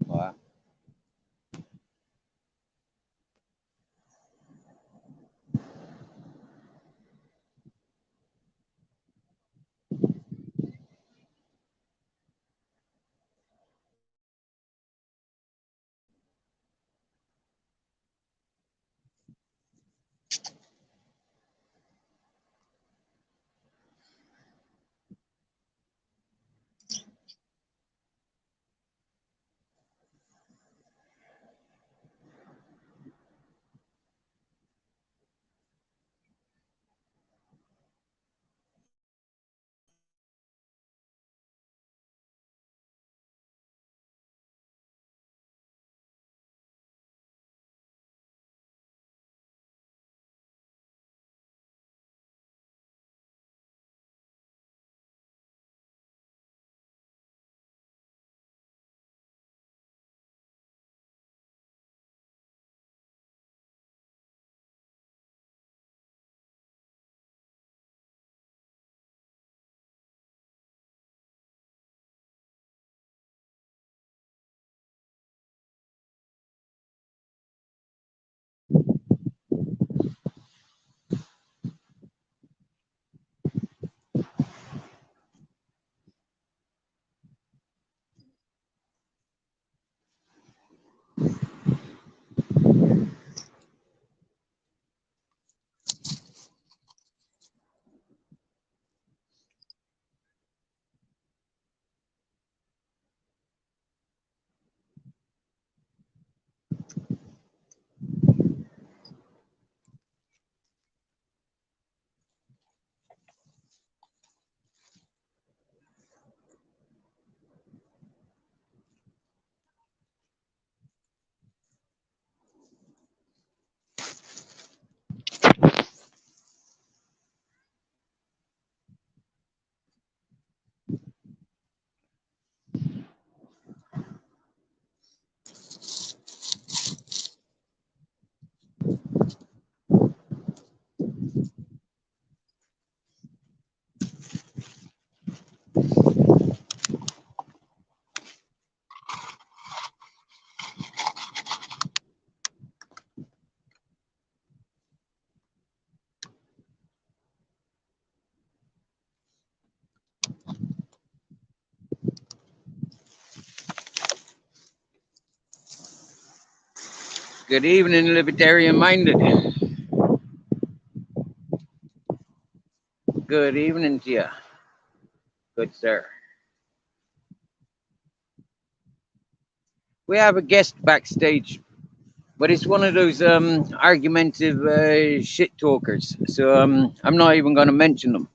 Wow. Good evening, libertarian minded. Good evening to you, good sir. We have a guest backstage, but it's one of those argumentative shit talkers. So I'm not even going to mention them.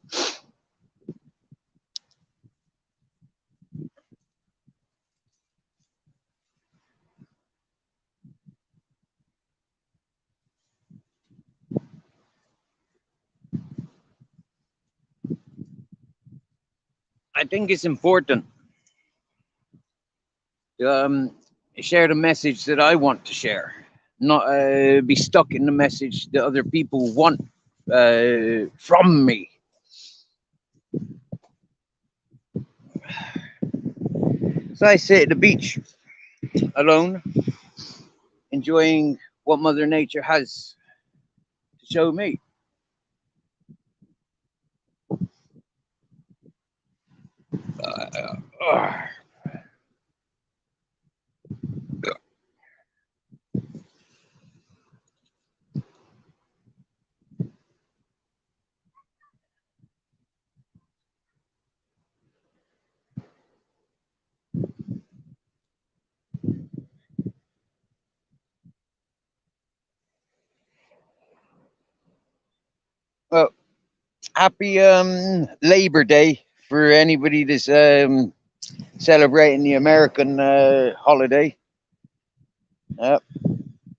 I think it's important to share the message that I want to share, not be stuck in the message that other people want from me. So I sit at the beach alone, enjoying what Mother Nature has to show me. Well, happy Labor Day for anybody that's celebrating the American holiday.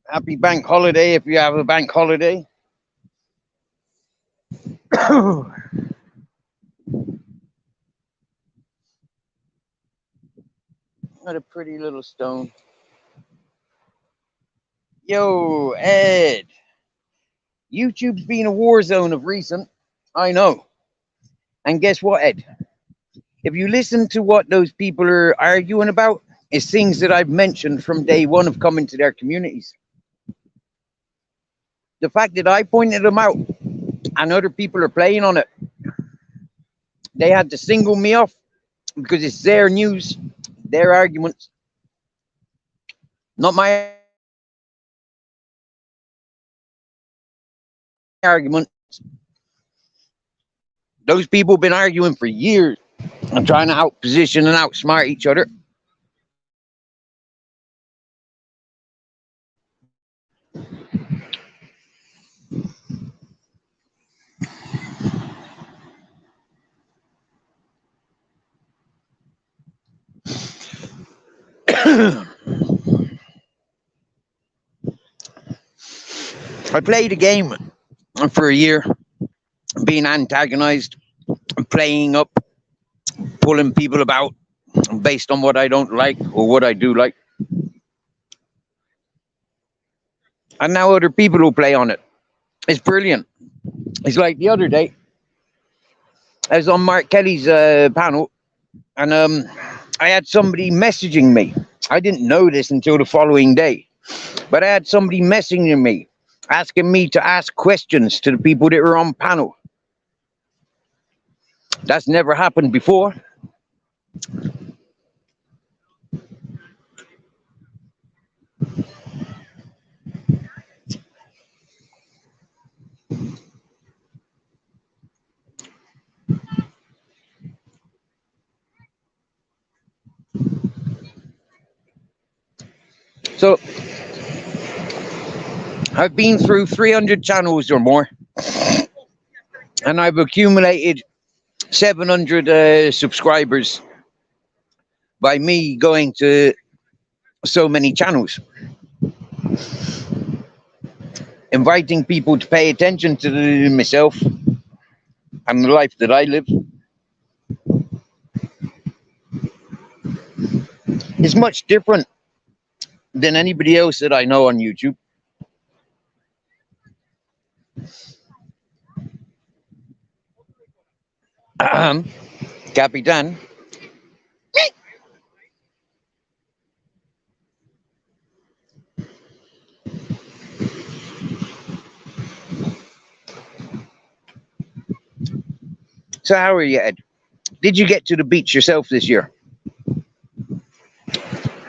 Happy bank holiday if you have a bank holiday. What a pretty little stone. Yo, Ed. YouTube's been a war zone of recent. I know. And guess what, Ed? If you listen to what those people are arguing about, it's things that I've mentioned from day one of coming to their communities. The fact that I pointed them out and other people are playing on it, they had to single me off because it's their news, their arguments, not my arguments. Those people have been arguing for years and trying to outposition and outsmart each other. I played a game for a year, being antagonized, playing up, pulling people about based on what I don't like or what I do like. And now other people will play on it. It's brilliant. It's like the other day, I was on Mark Kelly's panel, and I had somebody messaging me. I didn't know this until the following day, but I had somebody messaging me, asking me to ask questions to the people that were on panel. That's never happened before. So I've been through 300 channels or more, and I've accumulated 700 subscribers by me going to so many channels, inviting people to pay attention to myself and the life that I live. It's much different than anybody else that I know on YouTube. Capitan. So how are you, Ed? Did you get to the beach yourself this year?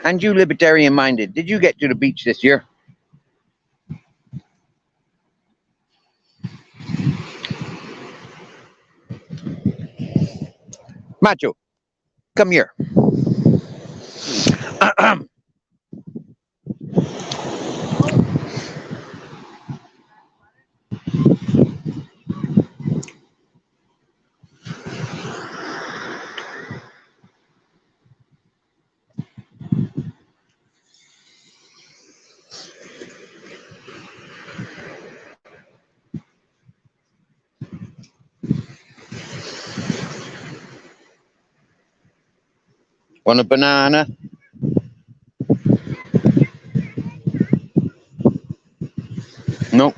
And you, libertarian minded, did you get to the beach this year? Macho, come here. Want a banana? No.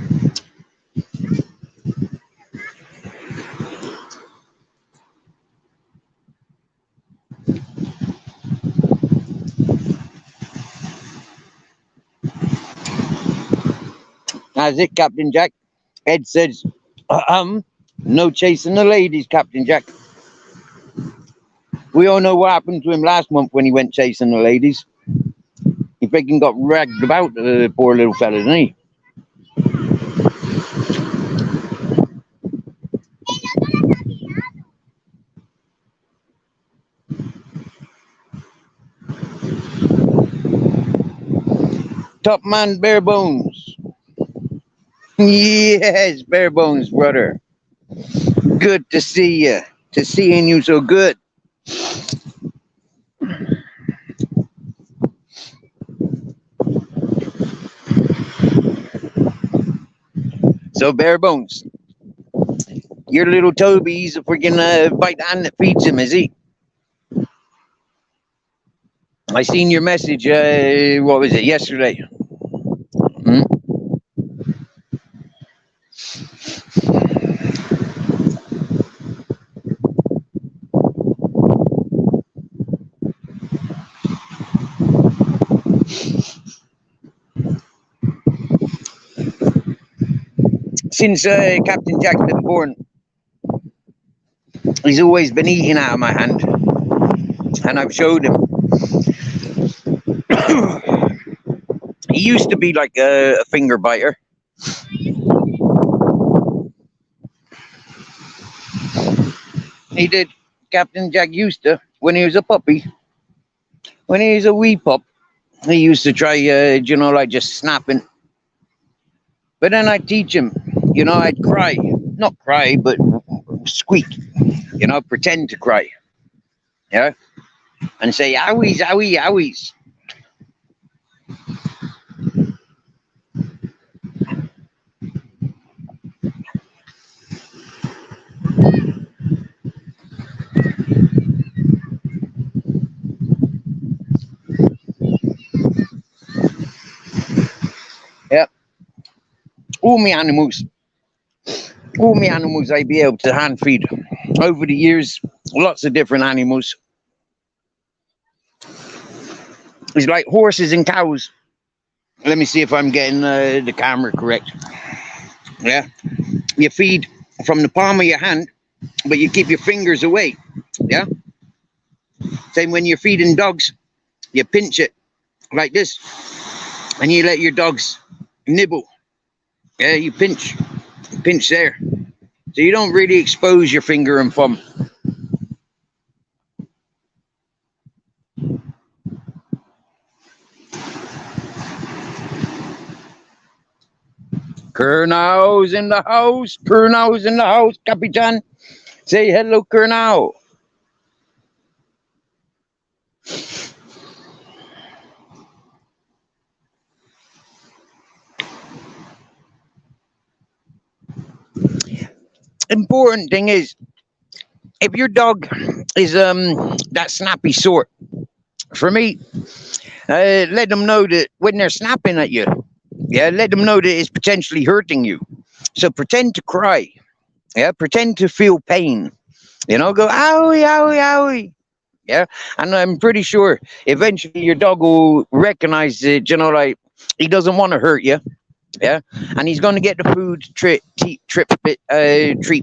That's it, Captain Jack. Ed says, no chasing the ladies, Captain Jack. We all know what happened to him last month when he went chasing the ladies. He freaking got ragged about, the poor little fella, didn't he? Top man, bare bones. Yes, bare bones, brother. Good to see you. To seeing you so good. So bare bones. Your little Toby's a freaking bite the hand that feeds him, is he? I seen your message. What was it, yesterday? Hmm? Since Captain Jack's been born, he's always been eating out of my hand, and I've showed him. He used to be like a finger biter. He did. Captain Jack used to, when he was a puppy, when he was a wee pup, he used to try, like just snapping. But then I'd teach him, I'd cry. Not cry, but squeak, pretend to cry. Yeah? And say, owies, owie, owies. Yeah. All my animals I'd be able to hand feed. Over the years, lots of different animals. It's like horses and cows. Let me see if I'm getting the camera correct. Yeah. You feed from the palm of your hand, but you keep your fingers away. Yeah. Same when you're feeding dogs, you pinch it like this, and you let your dogs nibble. Yeah, you pinch there. So you don't really expose your finger and thumb. Kernow's in the house. Kernow's in the house, Capitan. Say hello, Kernow. Important thing is, if your dog is that snappy sort, for me, let them know that when they're snapping at you, yeah, let them know that it's potentially hurting you. So pretend to cry, yeah, pretend to feel pain, go owie, owie, owie, yeah. And I'm pretty sure eventually your dog will recognize it, like he doesn't want to hurt you, yeah, and he's going to get the food treat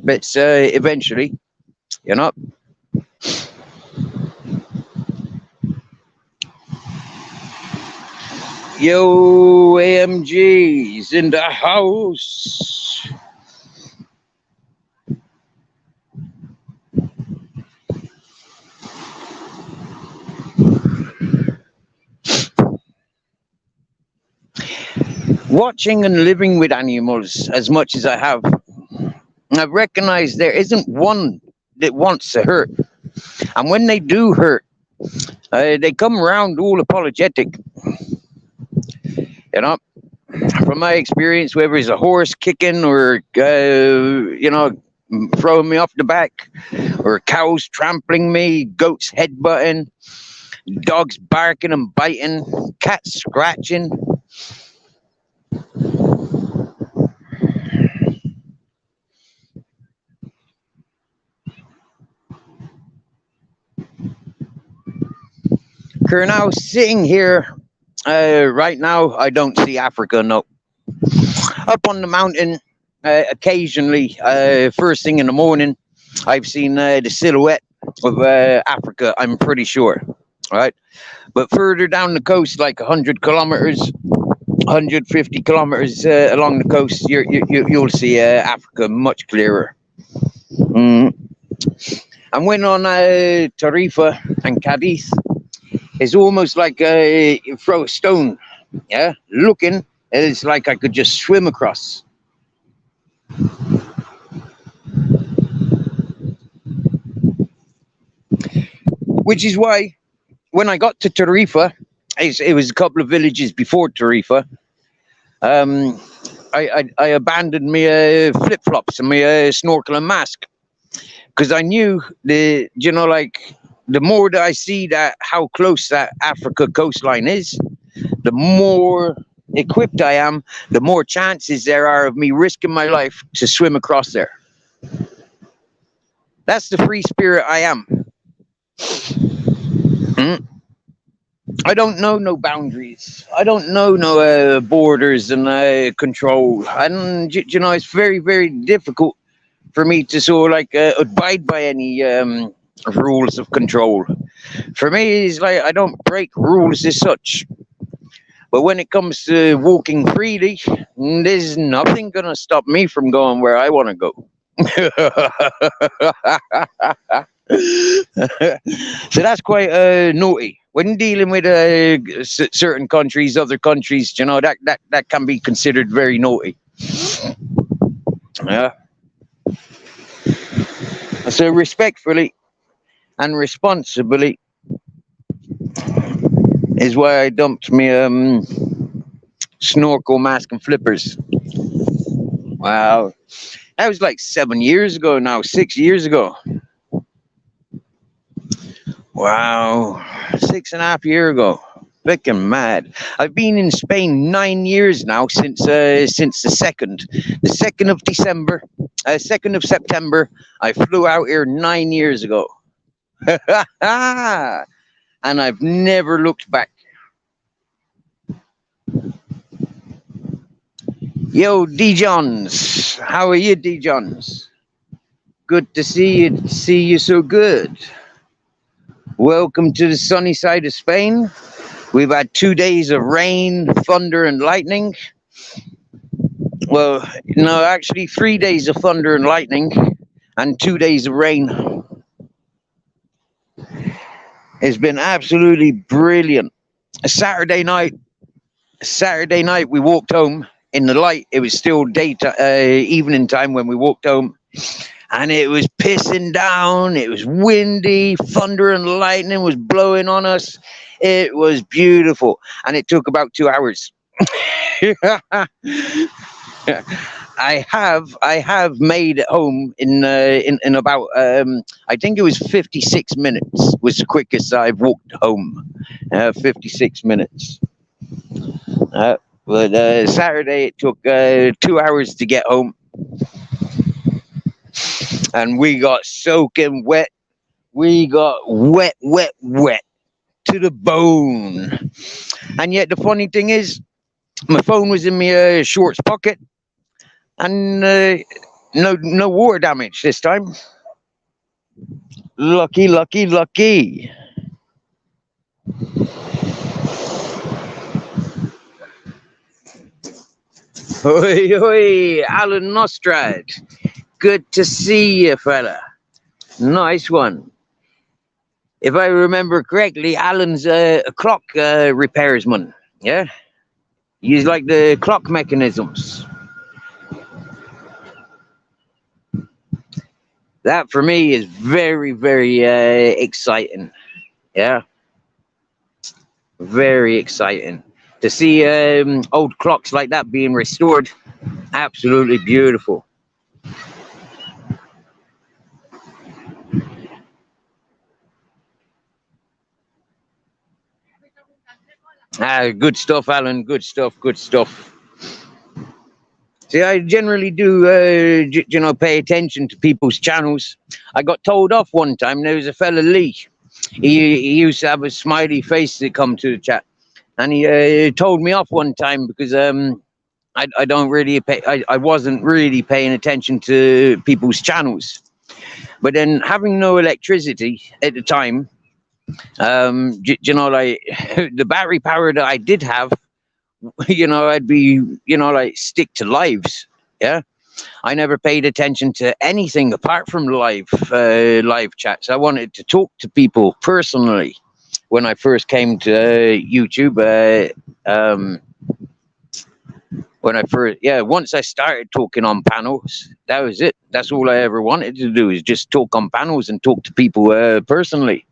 bits eventually, you know. Yo, AMG's in the house. Watching and living with animals as much as I have, I've recognized there isn't one that wants to hurt. And when they do hurt, they come around all apologetic. From my experience, whether it's a horse kicking or, throwing me off the back, or cows trampling me, goats headbutting, dogs barking and biting, cats scratching. Kernow, sitting here right now, I don't see Africa, no. Up on the mountain, occasionally, first thing in the morning, I've seen the silhouette of Africa, I'm pretty sure, right? But further down the coast, like 100 kilometers, 150 kilometers along the coast, you'll see Africa much clearer. Mm. And when on Tarifa and Cadiz, it's almost like you throw a stone, yeah, looking, it's like I could just swim across. Which is why when I got to Tarifa, it was a couple of villages before Tarifa, I abandoned my flip-flops and my snorkel and mask, because I knew the more that I see that how close that Africa coastline is, the more equipped I am, the more chances there are of me risking my life to swim across there. That's the free spirit I am. Mm. I don't know no boundaries. I don't know no borders and control. And you know, it's very, very difficult for me to sort of like abide by any rules of control. For me, it's like I don't break rules as such. But when it comes to walking freely, there's nothing gonna stop me from going where I want to go. So that's quite naughty. When dealing with certain countries, other countries, you know that can be considered very naughty. Yeah. So respectfully and responsibly is why I dumped me snorkel mask and flippers. Wow, that was like 7 years ago now, 6 years ago. Wow, 6.5 years ago. Freaking mad. I've been in Spain 9 years now since the second of December, 2nd of September. I flew out here 9 years ago, and I've never looked back. Yo, D Johns, how are you, D Johns? Good to see you. See you so good. Welcome to the sunny side of Spain. We've had 2 days of rain, thunder, and lightning. Well, no, actually, 3 days of thunder and lightning, and 2 days of rain. It's been absolutely brilliant. Saturday night, Saturday night, we walked home in the light. It was still evening time when we walked home, and it was pissing down. It was windy, thunder and lightning was blowing on us. It was beautiful, and it took about 2 hours. I have made it home in about I think it was 56 minutes was the quickest I've walked home. 56 minutes. But Saturday it took 2 hours to get home, and we got soaking wet. We got wet, wet, wet to the bone. And yet the funny thing is, my phone was in my shorts pocket, and no water damage this time. Lucky, lucky, lucky. Oi, oi, Alan Nostrad. Good to see you, fella. Nice one. If I remember correctly, Alan's a clock repairsman. Yeah, he's like the clock mechanisms. That for me is very, very exciting. Yeah, very exciting to see old clocks like that being restored. Absolutely beautiful. Good stuff, Alan. Good stuff. Good stuff. See, I generally do, pay attention to people's channels. I got told off one time. There was a fella, Lee. He used to have a smiley face to come to the chat, and he told me off one time because I don't really pay. I wasn't really paying attention to people's channels. But then having no electricity at the time, like the battery power that I did have, I'd be, like stick to lives. Yeah. I never paid attention to anything apart from live chats. I wanted to talk to people personally when I first came to YouTube. Once I started talking on panels, that was it. That's all I ever wanted to do, is just talk on panels and talk to people personally.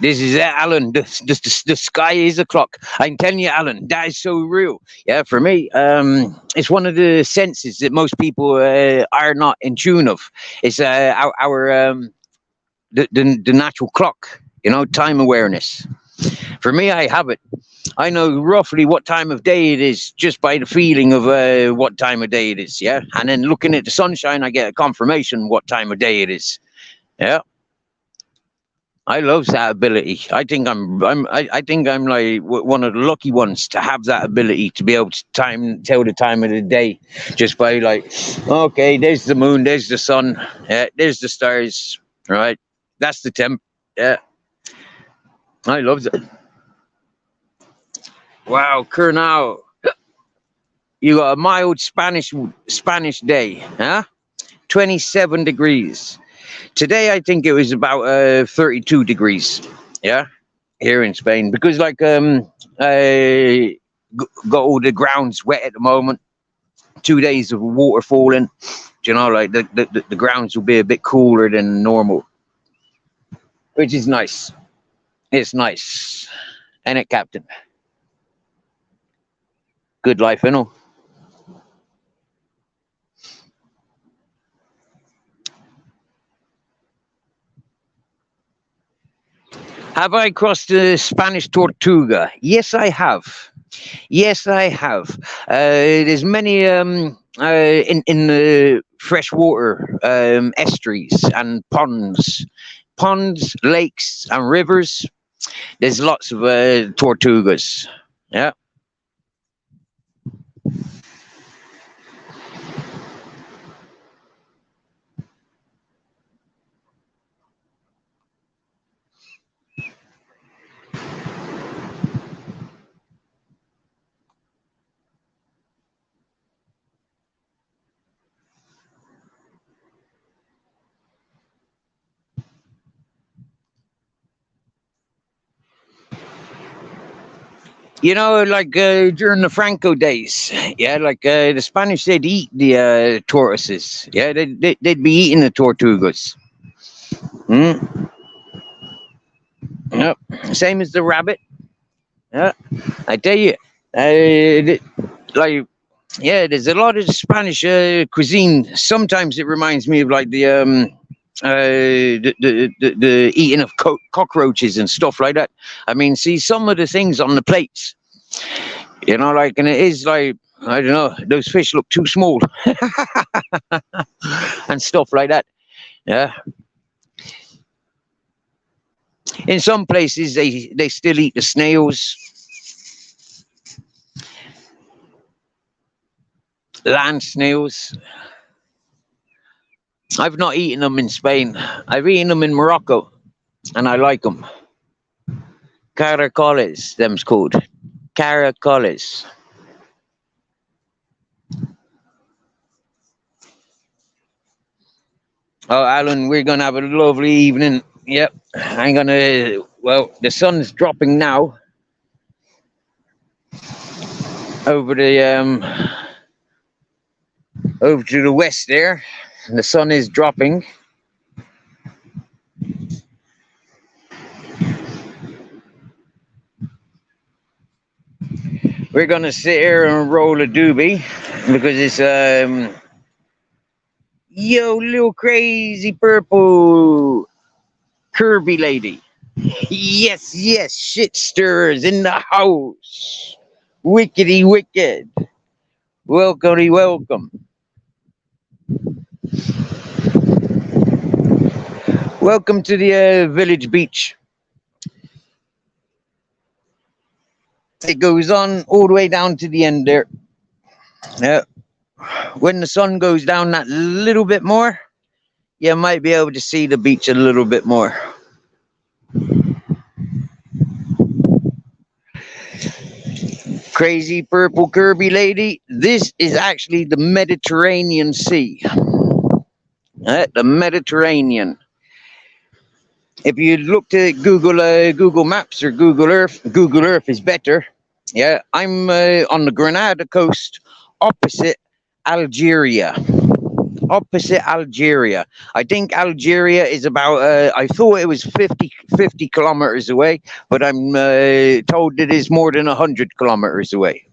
This is it, Alan. The sky is a clock. I'm telling you, Alan, that is so real. Yeah, for me, it's one of the senses that most people are not in tune of. It's the natural clock. Time awareness. For me, I have it. I know roughly what time of day it is just by the feeling of what time of day it is. Yeah, and then looking at the sunshine, I get a confirmation what time of day it is. Yeah, I love that ability. I think I'm like one of the lucky ones to have that ability to be able to tell the time of the day just by like, okay, there's the moon, there's the sun, yeah, there's the stars, right? That's the temp. Yeah, I love it. Wow, Kernal, you got a mild Spanish day, huh? 27 degrees. Today, I think it was about 32 degrees. Yeah, here in Spain because got all the grounds wet at the moment. 2 days of water falling. You know, like the grounds will be a bit cooler than normal, which is nice. It's nice, and it, Captain. Good life, you know. Have I crossed the Spanish Tortuga? Yes, I have. Yes, I have. There's many in the freshwater estuaries and ponds, lakes, and rivers. There's lots of tortugas. Yeah. You know, like during the Franco days, yeah, like the Spanish, they'd eat the tortoises. Yeah, they'd be eating the tortugas. Mm, yep. Same as the rabbit. Yeah, I tell you, like, yeah, there's a lot of Spanish cuisine. Sometimes it reminds me of like the eating of cockroaches and stuff like that. I mean, see some of the things on the plates, you know, like, and it is like, I don't know, those fish look too small and stuff like that. Yeah, in some places they still eat the snails, land snails. I've not eaten them in Spain. I've eaten them in Morocco, and I like them. Caracoles, them's called. Caracoles. Oh, Alan, we're gonna have a lovely evening. Yep, I'm gonna. Well, the sun's dropping now over the over to the west there. The sun is dropping. We're gonna sit here and roll a doobie because it's yo, little crazy purple Kirby lady. Yes, yes, shit stirrers in the house. Wickety wicked. Welcomey welcome. Welcome to the village beach. It goes on all the way down to the end there. Yeah. When the sun goes down that little bit more, you might be able to see the beach a little bit more. Crazy purple Kirby lady. This is actually the Mediterranean Sea. The Mediterranean. If you looked at Google Maps or Google Earth is better. Yeah, I'm on the Granada coast, opposite Algeria. Opposite Algeria. I think Algeria is about, I thought it was 50 kilometers away, but I'm told it is more than 100 kilometers away.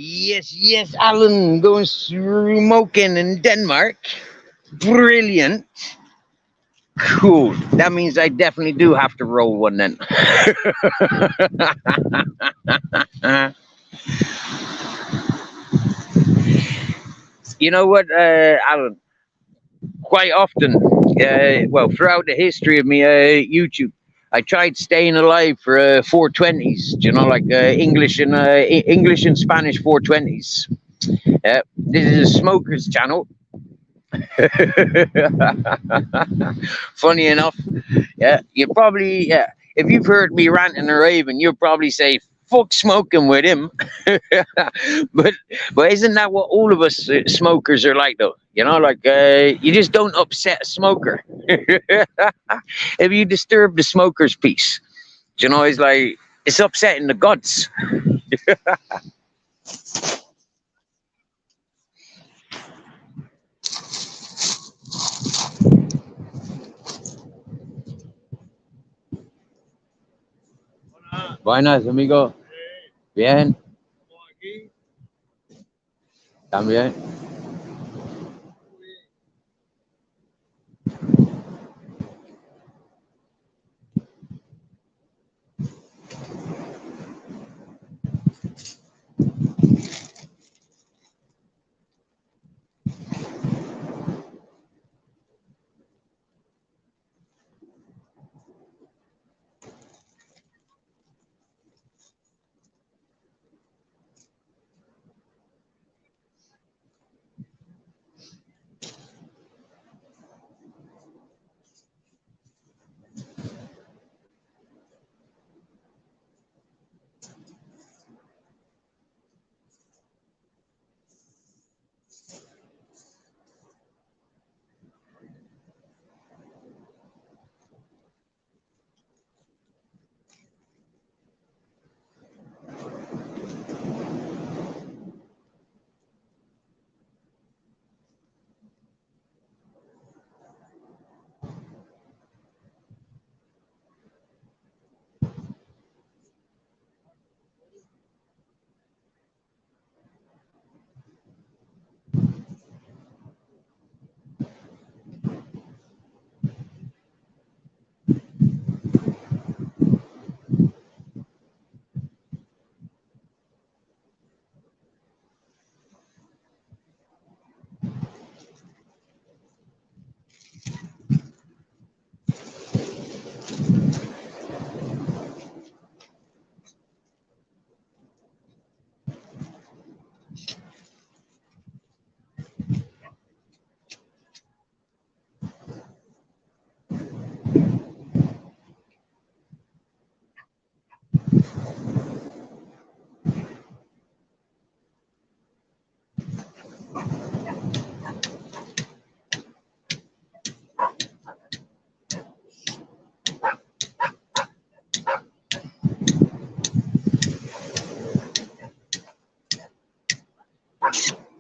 Yes, yes, Alan, going smoking in Denmark. Brilliant. Cool. That means I definitely do have to roll one then. You know what, Alan? Quite often, well, throughout the history of me YouTube, I tried staying alive for 420s. You know, like English and Spanish 420s. This is a smokers channel. Funny enough, yeah, you probably, yeah. If you've heard me ranting or raving, you'll probably say, "Fuck smoking with him." but but isn't that what all of us smokers are like, though? You know, like you just don't upset a smoker. If you disturb the smoker's peace, you know, it's like it's upsetting the gods. Buenas, amigo. Bien. También.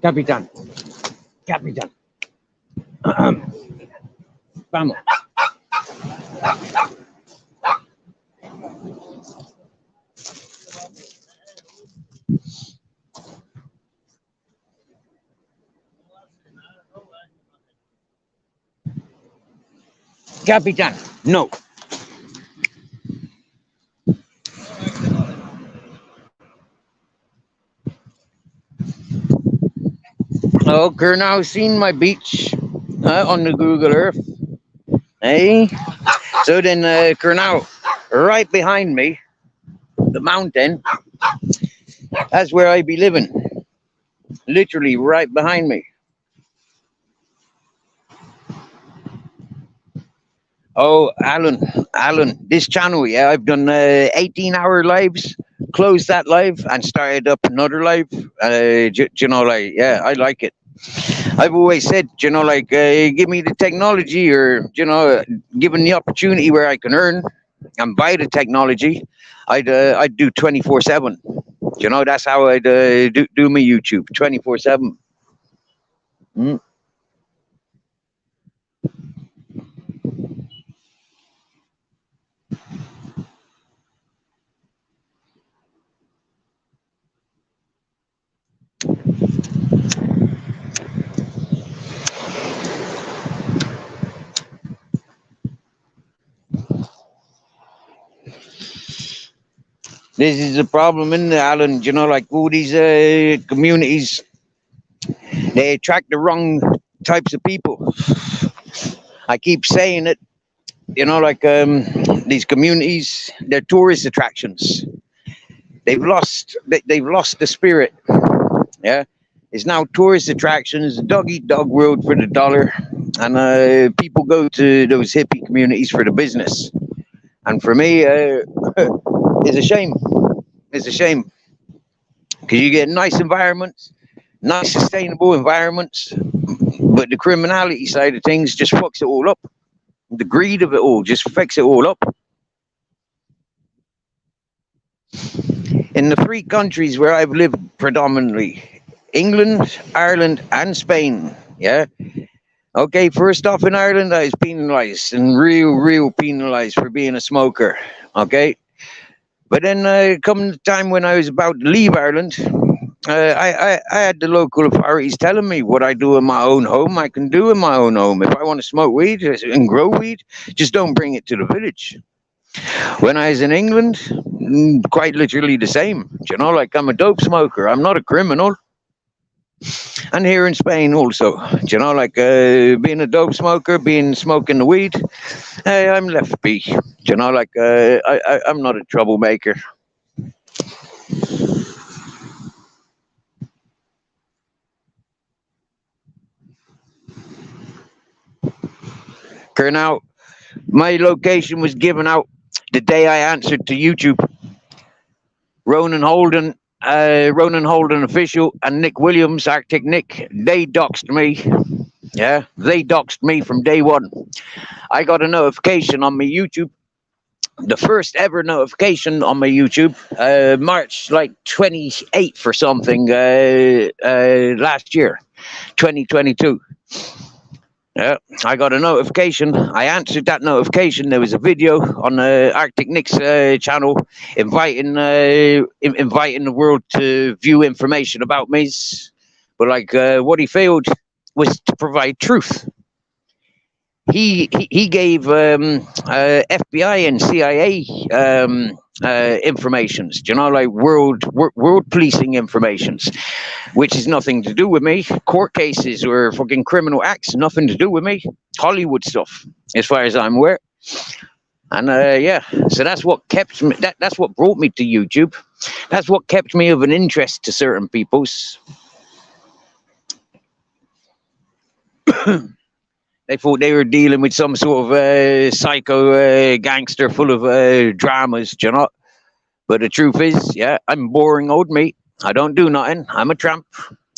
Capitán. Capitán. Vamos. Capitán. No. Oh, you're now seeing my beach on the Google Earth. Hey, so then Kurnow, right behind me, the mountain, that's where I be living. Literally right behind me. Oh, Alan, this channel, yeah, I've done 18-hour lives, closed that live and started up another live. You know, like, yeah, I like it. I've always said, you know, like, give me the technology or, you know, given the opportunity where I can earn and buy the technology, I'd do 24/7. You know, that's how I'd do my YouTube 24/7. Mm. This is a problem in the island, like all these communities, they attract the wrong types of people. I keep saying it, like these communities, they're tourist attractions. They've lost the spirit. Yeah, it's now tourist attractions, dog eat dog world for the dollar, and people go to those hippie communities for the business. And for me, it's a shame. It's a shame because you get nice environments, nice sustainable environments, but the criminality side of things just fucks it all up. The greed of it all just fucks it all up. In the three countries where I've lived predominantly, England, Ireland, and Spain, yeah. Okay, first off, in Ireland, I was penalised and real penalised for being a smoker. Okay, but then come the time when I was about to leave Ireland, I had the local authorities telling me what I do in my own home, I can do in my own home. If I want to smoke weed and grow weed, just don't bring it to the village. When I was in England, quite literally the same. Like I'm a dope smoker. I'm not a criminal. And here in Spain also, like being a dope smoker, smoking the weed, I'm left be. Like I'm not a troublemaker. Now, my location was given out the day I answered to YouTube. Ronan Holden official and Nick Williams, Arctic Nick, they doxed me. Yeah, they doxed me from day one. I got a notification on my YouTube, the first ever notification on my YouTube, March like 28th or something, last year, 2022. Yeah, I got a notification. I answered that notification. There was a video on Arctic Nick's channel inviting the world to view information about me. But like what he failed was to provide truth. He gave FBI and CIA informations, like world policing informations, which is nothing to do with me. Court cases or fucking criminal acts, nothing to do with me. Hollywood stuff, as far as I'm aware. And yeah, so that's what kept me. That's what brought me to YouTube. That's what kept me of an interest to certain people's. They thought they were dealing with some sort of psycho gangster full of dramas, But the truth is, yeah, I'm boring old mate. I don't do nothing. I'm a tramp.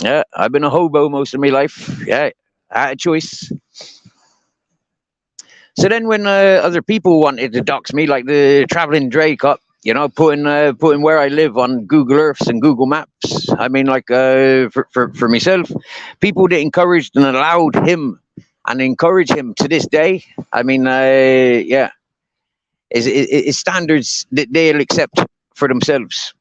Yeah, I've been a hobo most of my life. Yeah, I had a choice. So then when other people wanted to dox me, like the Traveling Dre Cup, putting where I live on Google Earths and Google Maps. I mean, like for myself, people that encouraged and allowed him and encourage him to this day. I mean, yeah, is standards that they'll accept for themselves.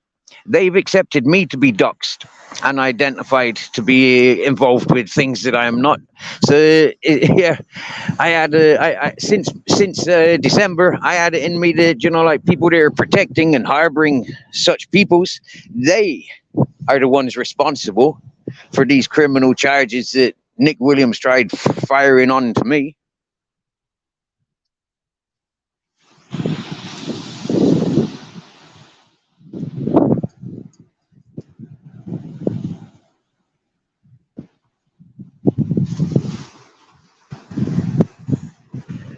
They've accepted me to be doxed and identified to be involved with things that I am not. So yeah, I had since December, I had it in me that like people that are protecting and harboring such peoples, they are the ones responsible for these criminal charges that Nick Williams tried firing on to me.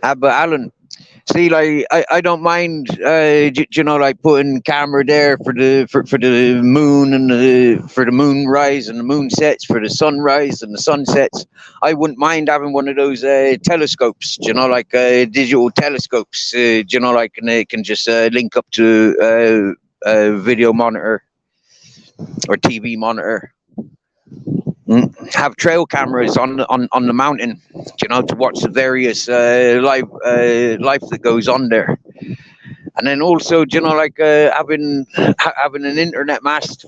But Alan, see, like I don't mind, like putting camera there for the moon and for the moon rise and the moon sets, for the sunrise and the sunsets. I wouldn't mind having one of those telescopes, like digital telescopes, like and they can just link up to a video monitor or TV monitor. Have trail cameras on the mountain, to watch the various life that goes on there, and then also, like having an internet mast.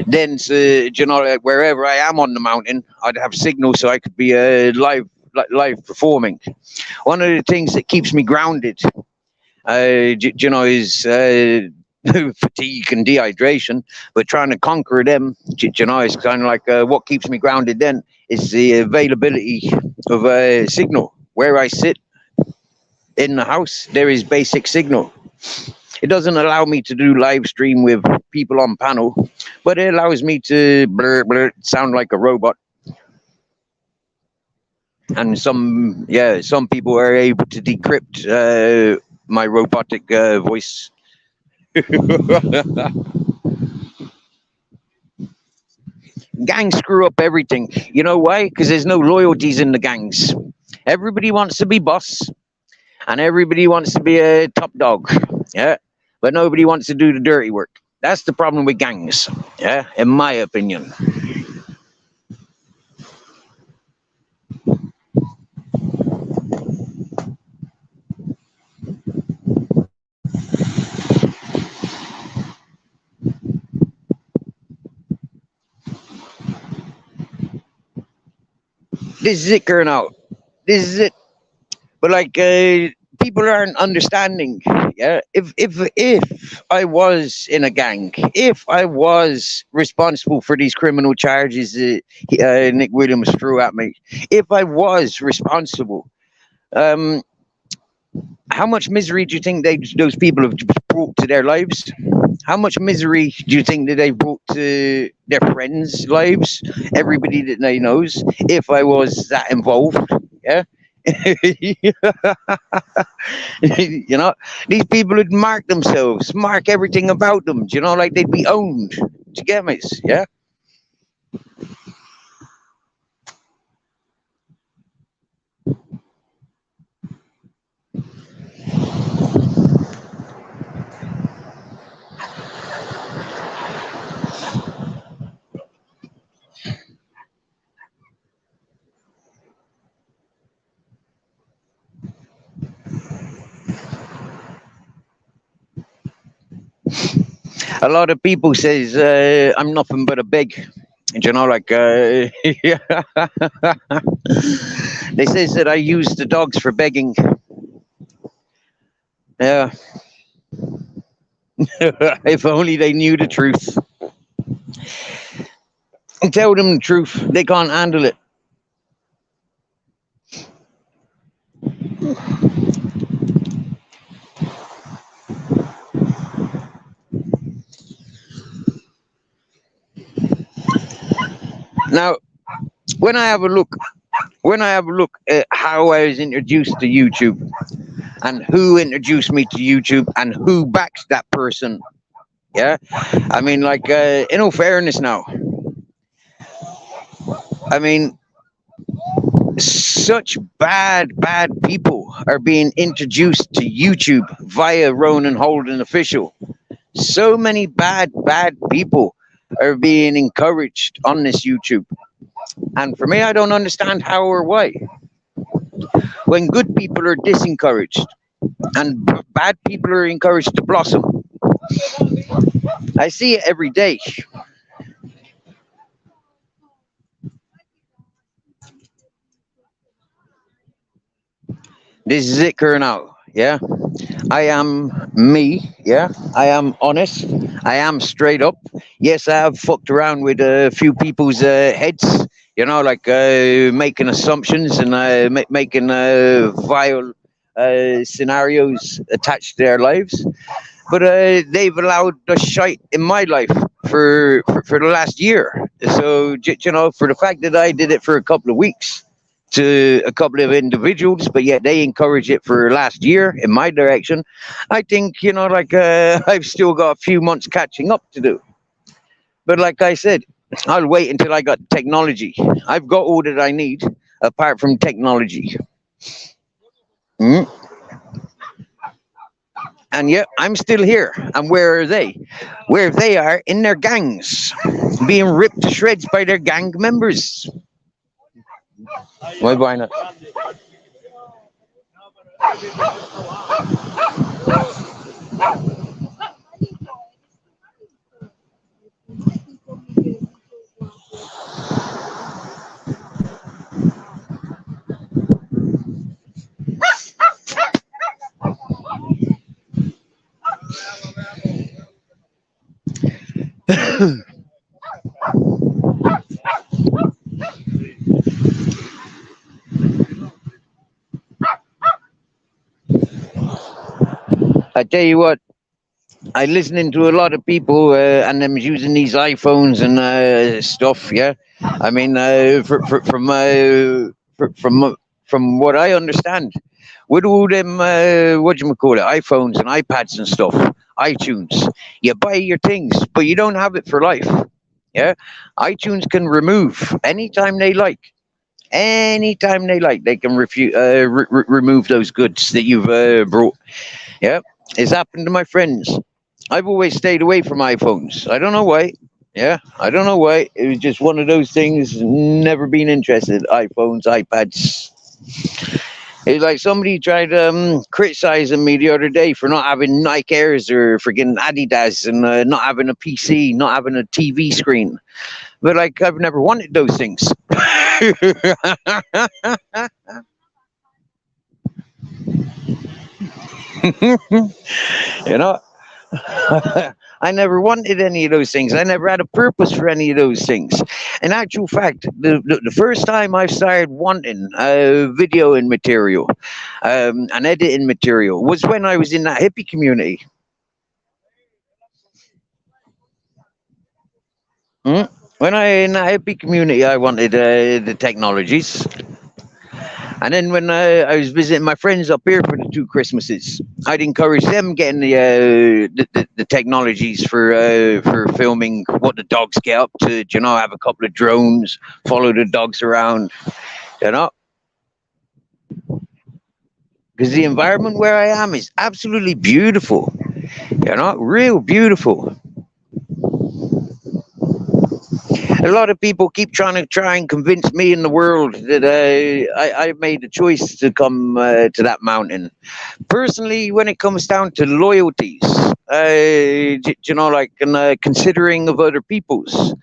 Then, like wherever I am on the mountain, I'd have signal so I could be live performing. One of the things that keeps me grounded, is fatigue and dehydration. But trying to conquer them, it's kind of like what keeps me grounded. Then is the availability of a signal. Where I sit in the house, there is basic signal. It doesn't allow me to do live stream with people on panel, but it allows me to blur blur sound like a robot. And some people are able to decrypt my robotic voice. Gangs screw up everything. You know why? Because there's no loyalties in the gangs. Everybody wants to be boss, and everybody wants to be a top dog. Yeah, but nobody wants to do the dirty work. That's the problem with gangs. Yeah, in my opinion. This is it, Colonel. This is it. But like people aren't understanding. Yeah, if I was in a gang, if I was responsible for these criminal charges that Nick Williams threw at me, if I was responsible, um, how much misery do you think those people have brought to their lives? How much misery do you think that they've brought to their friends' lives? Everybody that they knows. If I was that involved, yeah. You know, these people would mark themselves, mark everything about them. Do you know, like they'd be owned. Do you get me? Yeah. A lot of people says I'm nothing but a beg. Do you know, like they says that I use the dogs for begging. Yeah. If only they knew the truth. Tell them the truth. They can't handle it. Now, when I have a look, when I have a look at how I was introduced to YouTube and who introduced me to YouTube and who backs that person, yeah, I mean, like, in all fairness, now, I mean, such bad people are being introduced to YouTube via Ronan Holden official. So many bad people are being encouraged on this YouTube. And for me, I don't understand how or why. When good people are disencouraged and bad people are encouraged to blossom, I see it every day. This is it, Colonel. Yeah, I am me. Yeah, I am honest. I am straight up. Yes, I have fucked around with a few people's heads. You know, like making assumptions and making vile scenarios attached to their lives. But they've allowed the shite in my life for the last year. So you know, for the fact that I did it for a couple of weeks to a couple of individuals, but yet they encourage it for last year in my direction. I think, you know, like I've still got a few months catching up to do. But like I said, I'll wait until I got technology. I've got all that I need apart from technology. Mm. And yet I'm still here. And where are they? Where they are in their gangs, being ripped to shreds by their gang members. Why not? I tell you what, I listening to a lot of people and them using these iPhones and stuff. Yeah, I mean, from what I understand, with all them what you call it, iPhones and iPads and stuff, iTunes, you buy your things, but you don't have it for life. Yeah, iTunes can remove anytime they like. Anytime they like, they can remove those goods that you've brought. Yeah, it's happened to my friends. I've always stayed away from iPhones. I don't know why. Yeah, I don't know why. It was just one of those things. Never been interested. iPhones, iPads. It's like somebody tried criticizing me the other day for not having Nike Airs or freaking Adidas and not having a PC, not having a TV screen. But like, I've never wanted those things. you know, I never wanted any of those things. I never had a purpose for any of those things. In actual fact, the first time I started wanting videoing material and editing material was when I was in that hippie community. Mm. When I in that hippie community, I wanted the technologies. And then when I was visiting my friends up here for the 2 Christmases, I'd encourage them getting the technologies for filming what the dogs get up to. You know, have a couple of drones, follow the dogs around. You know, because the environment where I am is absolutely beautiful. You know, real beautiful. A lot of people keep trying to and convince me in the world that I made the choice to come to that mountain. Personally, when it comes down to loyalties, you know, like and, considering of other people's,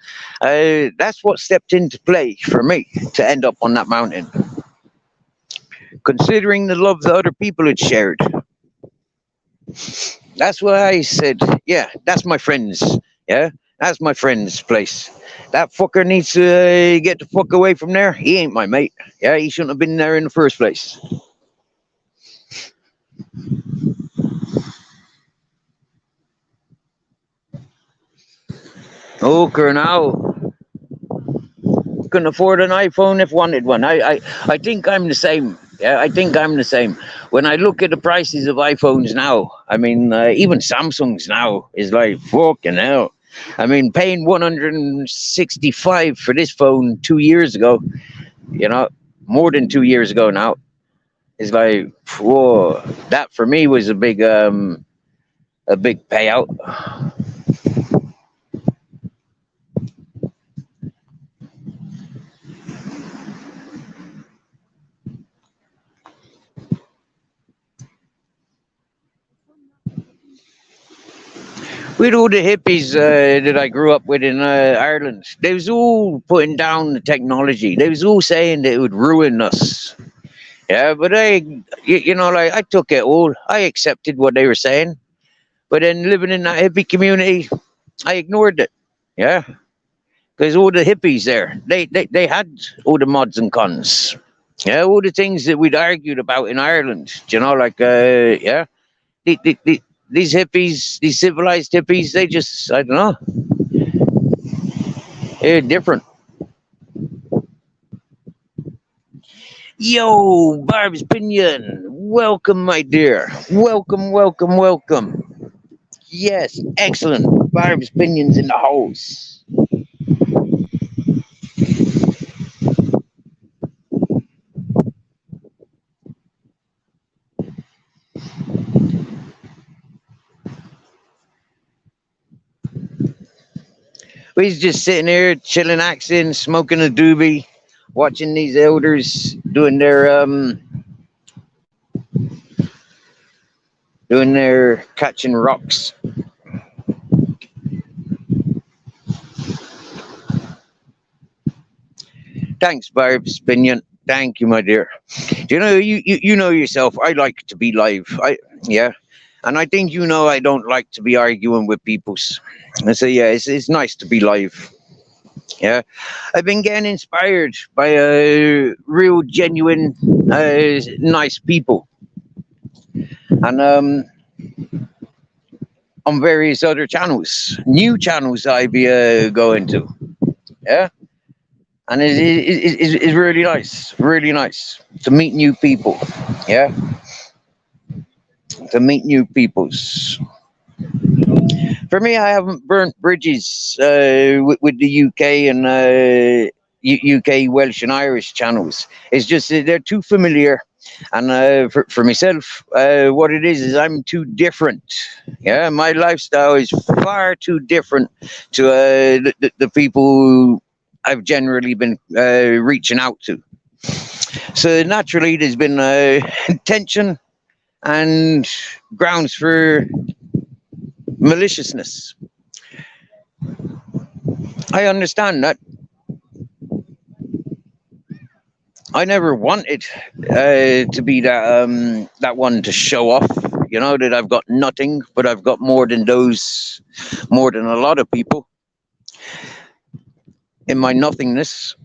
that's what stepped into play for me to end up on that mountain. Considering the love that other people had shared, that's why I said, yeah, that's my friends. Yeah, that's my friend's place. That fucker needs to get the fuck away from there. He ain't my mate. Yeah, he shouldn't have been there in the first place. Oh, now couldn't afford an iPhone if wanted one. I think I'm the same. Yeah, I think I'm the same. When I look at the prices of iPhones now, I mean, even Samsung's now is like fucking hell. I mean, paying 165 for this phone 2 years ago, you know, more than 2 years ago now, is like, whoa, that for me was a big payout. With all the hippies that I grew up with in Ireland, they was all putting down the technology. They was all saying that it would ruin us. Yeah, but you know, like I took it all. I accepted what they were saying. But then living in that hippie community, I ignored it. Yeah, because all the hippies there, they had all the mods and cons. Yeah, all the things that we'd argued about in Ireland. You know, like yeah, these hippies, these civilized hippies, they just, I don't know, they're different. Yo, Barb's Pinion, welcome, my dear. Welcome, welcome, welcome. Yes, excellent. Barb's Pinions in the house. We's just sitting here, chilling, axing, smoking a doobie, watching these elders doing their catching rocks. Thanks, Barb's Pinion. Thank you, my dear. You know, you know yourself. I like to be live. Yeah, And I think I don't like to be arguing with people. And so yeah, it's nice to be live. Yeah, I've been getting inspired by real, genuine, nice people, and on various other channels, new channels I be going to. Yeah, and it's really nice to meet new people. Yeah, to meet new peoples. For me, I haven't burnt bridges with the UK and UK Welsh and Irish channels. It's just they're too familiar, and for myself, what it is I'm too different. Yeah, my lifestyle is far too different to the people who I've generally been reaching out to. So naturally, there's been tension and grounds for maliciousness. I understand that. I never wanted to be that one to show off. That I've got nothing, but I've got more than a lot of people in my nothingness.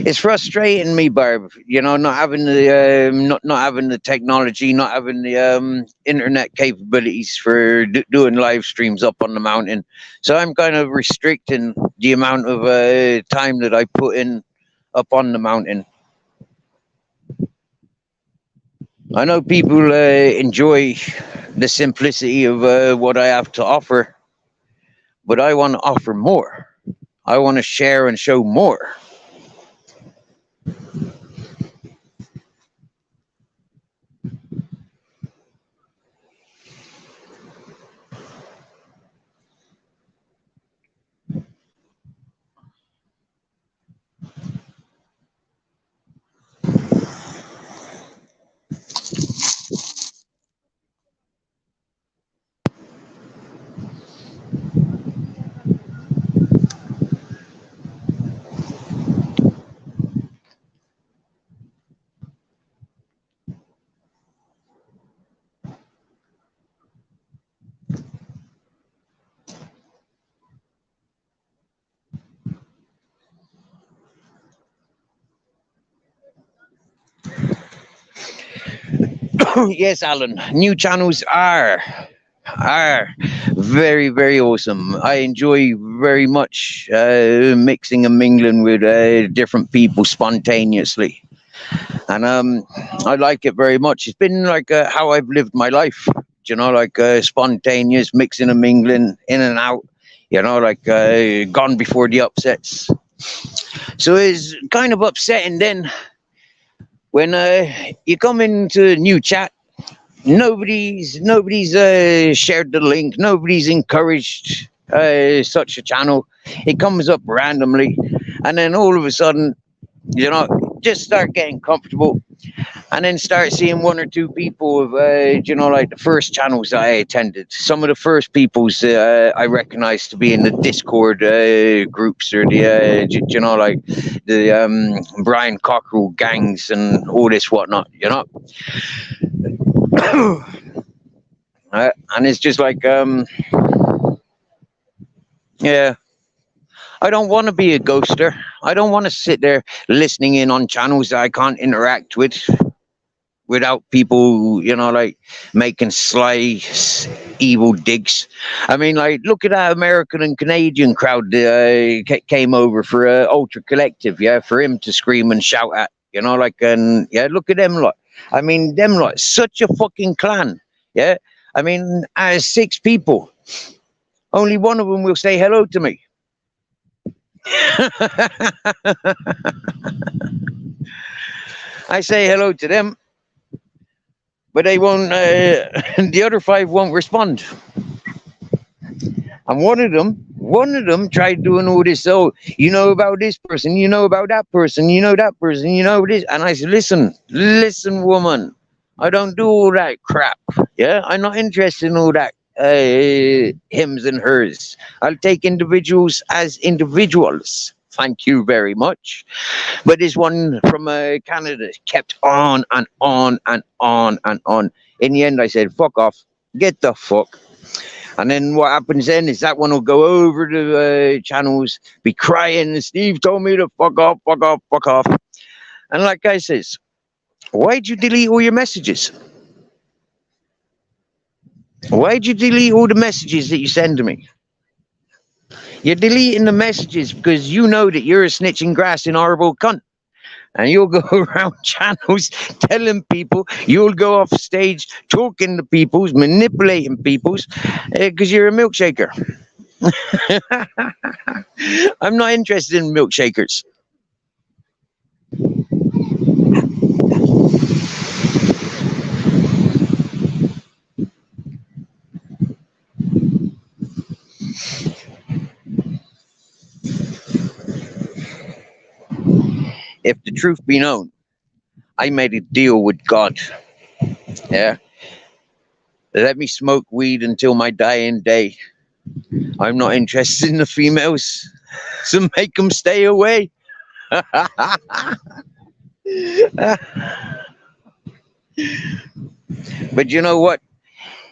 It's frustrating me, Barb. Not having the not having the technology, not having the internet capabilities for doing live streams up on the mountain. So I'm kind of restricting the amount of time that I put in up on the mountain. I know people enjoy the simplicity of what I have to offer, but I want to offer more. I want to share and show more. Yes, Alan. New channels are very, very awesome. I enjoy very much mixing and mingling with different people spontaneously, and I like it very much. It's been like how I've lived my life. Like spontaneous mixing and mingling, in and out. Like gone before the upsets. So it's kind of upsetting then when you come into a new chat. Nobody's shared the link. Nobody's encouraged such a channel. It comes up randomly, and then all of a sudden, just start getting comfortable, and then start seeing one or two people of like the first channels that I attended. Some of the first peoples I recognized to be in the Discord groups, or the like the Brian Cockrell gangs and all this whatnot. And it's just like, yeah, I don't want to be a ghoster. I don't want to sit there listening in on channels that I can't interact with without people, like making sly, evil digs. I mean, like, look at that American and Canadian crowd that came over for Ultra Collective, yeah, for him to scream and shout at, like, and yeah, look at them lot. I mean, them lot, such a fucking clan, yeah. I mean, as 6 people, only one of them will say hello to me. I say hello to them. but they won't. The other five won't respond. And one of them tried doing all this. Oh, you know about this person, you know about that person, you know that person, you know this. And I said, listen, woman, I don't do all that crap. Yeah, I'm not interested in all that hims and hers. I'll take individuals as individuals. Thank you very much. But this one from Canada kept on and on and on and on. In the end, I said, fuck off. Get the fuck. And then what happens then is that one will go over the channels, be crying, Steve told me to fuck off, fuck off, fuck off. And like I says, why'd you delete all your messages? Why'd you delete all the messages that you send to me? You're deleting the messages because you know that you're a snitching, grassing, horrible cunt. And you'll go around channels telling people, you'll go off stage talking to peoples, manipulating peoples, because you're a milkshaker. I'm not interested in milkshakers. If the truth be known, I made a deal with God. Yeah. Let me smoke weed until my dying day. I'm not interested in the females, so make them stay away. But you know what?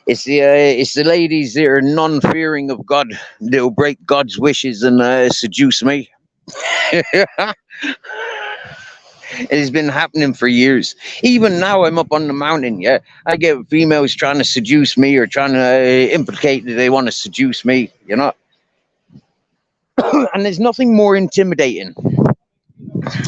It's the ladies that are non-fearing of God that'll break God's wishes and seduce me. It has been happening for years. Even now, I'm up on the mountain. Yeah, I get females trying to seduce me or trying to implicate that they want to seduce me. You know, and there's nothing more intimidating.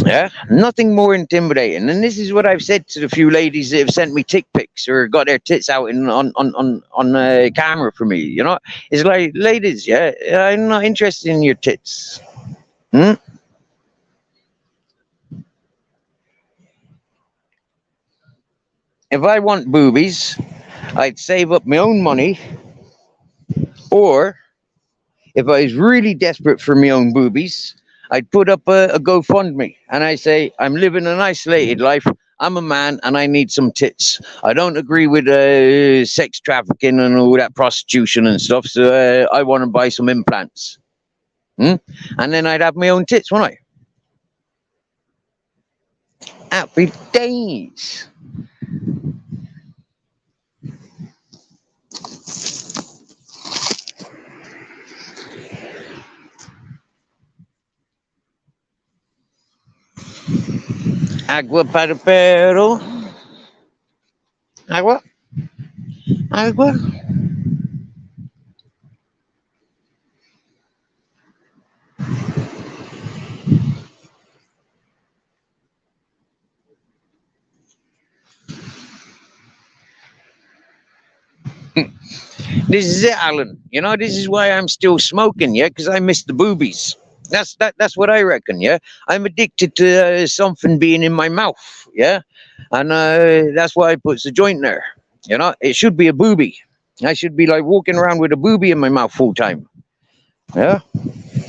Yeah, nothing more intimidating. And this is what I've said to the few ladies that have sent me tick pics or got their tits out on camera for me. You know, it's like, ladies, yeah, I'm not interested in your tits. Hmm? If I want boobies, I'd save up my own money, or if I was really desperate for my own boobies, I'd put up a GoFundMe and I say, I'm living an isolated life. I'm a man and I need some tits. I don't agree with sex trafficking and all that prostitution and stuff, so I want to buy some implants. Hmm? And then I'd have my own tits, wouldn't I? Happy days. Agua para perro. Agua. Agua. This is it, Alan. You know, this is why I'm still smoking, yeah, because I miss the boobies. That's what I reckon, yeah. I'm addicted to something being in my mouth, yeah, and that's why I put the joint there. You know, it should be a boobie. I should be like walking around with a boobie in my mouth full time. Yeah,